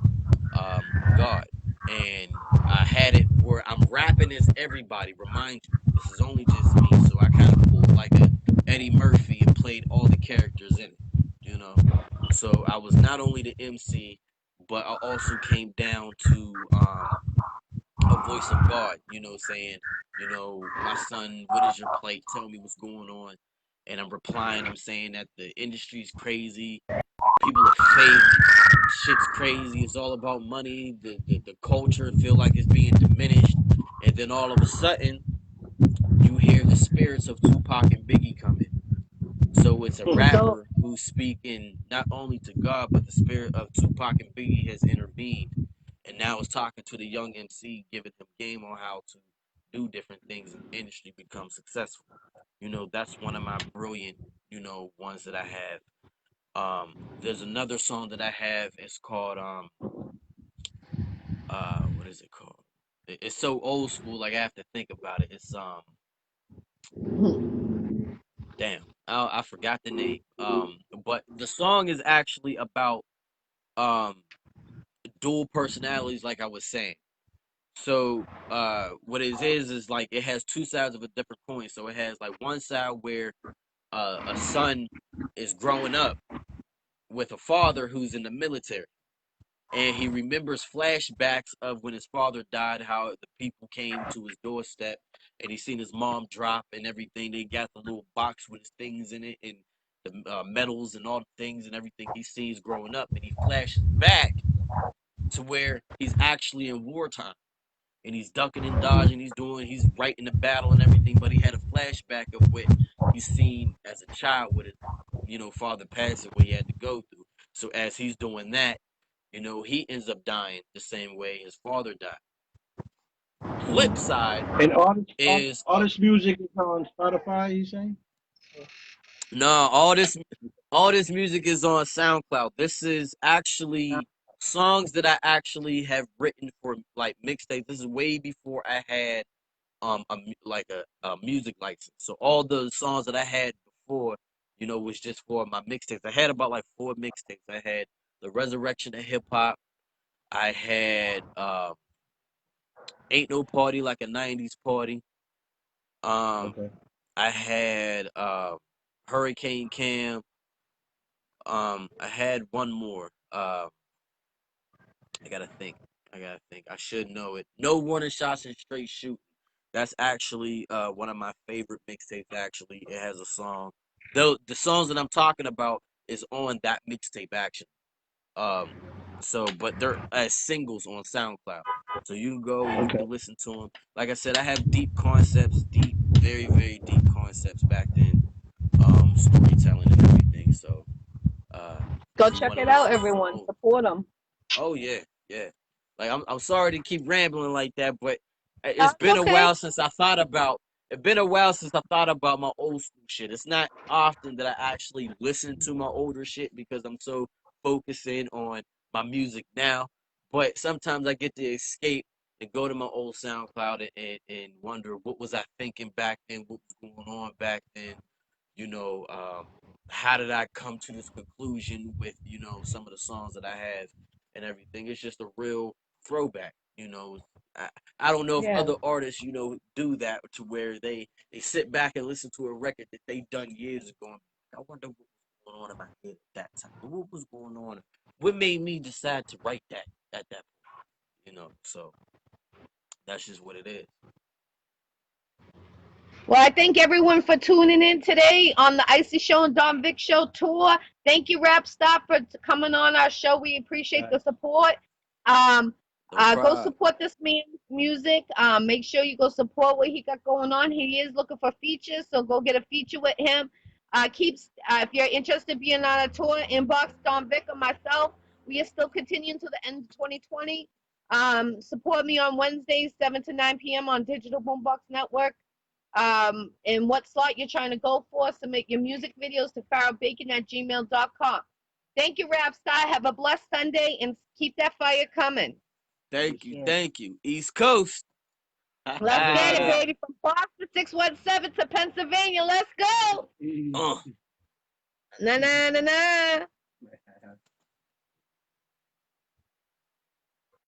God, and I had it where I'm rapping as everybody. Remind you, this is only just me. So I kind of pulled like a Eddie Murphy and played all the characters in it. You know, so I was not only the MC, but I also came down to a voice of God. Saying, my son, what is your plight? Tell me what's going on. And I'm replying. I'm saying that the industry's crazy. People are fake. Shit's crazy. It's all about money. The culture feel like it's being diminished. And then all of a sudden, you hear the spirits of Tupac and Biggie come in. So it's a So rapper who's speaking not only to God, but the spirit of Tupac and Biggie has intervened. And now it's talking to the young MC, giving him game on how to do different things in the industry, become successful. That's one of my brilliant, ones that I have. There's another song that I have. It's called what is it called? It's so old school. Like I have to think about it. It's damn, I forgot the name. But the song is actually about um dual personalities, like I was saying. So what it is like it has two sides of a different coin. So it has like one side where a son is growing up with a father who's in the military, and he remembers flashbacks of when his father died, how the people came to his doorstep, and he seen his mom drop and everything. They got the little box with his things in it and the medals and all the things and everything he sees growing up, and he flashes back to where he's actually in wartime. And he's ducking and dodging. He's right in the battle and everything. But he had a flashback of what he's seen as a child with his, father passing, what he had to go through. So as he's doing that, You know, he ends up dying the same way his father died. Flip side And is artist music is on Spotify, you saying? no, all this music is on SoundCloud. This is actually songs that I actually have written for like mixtapes. This is way before I had a music license. So all the songs that I had before, you know, was just for my mixtapes. I had about like 4 mixtapes. I had The Resurrection of Hip Hop. I had Ain't No Party Like a 90s Party. Um Okay. I had Hurricane Cam. I had one more. I gotta think. I gotta think. I should know it. No Warning Shots and Straight Shooting. That's actually one of my favorite mixtapes. Actually, it has a song. The songs that I'm talking about is on that mixtape. Actually, um, so but they're as singles on SoundCloud. So you can go and you Okay. can listen to them. Like I said, I have deep concepts, very very deep concepts back then, storytelling and everything. So Go if you check want to it out, listen to some everyone. old. Support them. Oh yeah, yeah. Like I'm sorry to keep rambling like that, but it's That's been a okay. while since I thought about. It's been a while since I thought about my old school shit. It's not often that I actually listen to my older shit because I'm so focusing on my music now. But sometimes I get to escape and go to my old SoundCloud and wonder what was I thinking back then, what was going on back then, you know, how did I come to this conclusion with, you know, some of the songs that I have and everything. It's just a real throwback, you know. I, I don't know if Yeah. other artists, you know, do that to where they sit back and listen to a record that they done years ago. And I wonder what was going on in my head at that time. What was going on? What made me decide to write that at that point? You know, so that's just what it is. Well, I thank everyone for tuning in today on the Icy Show and Don Vic Show tour. Thank you, RapStarr, for coming on our show. We appreciate the support. Um, No go problem. support this man's music. Make sure you go support what he got going on. He is looking for features, so go get a feature with him. If you're interested in being on a tour, inbox Don Vic or myself. We are still continuing to the end of 2020. Support me on Wednesdays, 7 to 9 p.m. on Digital Boombox Network, and what slot you're trying to go for. Submit your music videos to pharaohbacon@gmail.com. Thank you, RapStarr. Have a blessed Sunday and keep that fire coming. Thank Yes, you, sir. thank you. East Coast. Let's get it, baby. From Boston 617 to Pennsylvania. Let's go. uh. Na na na na.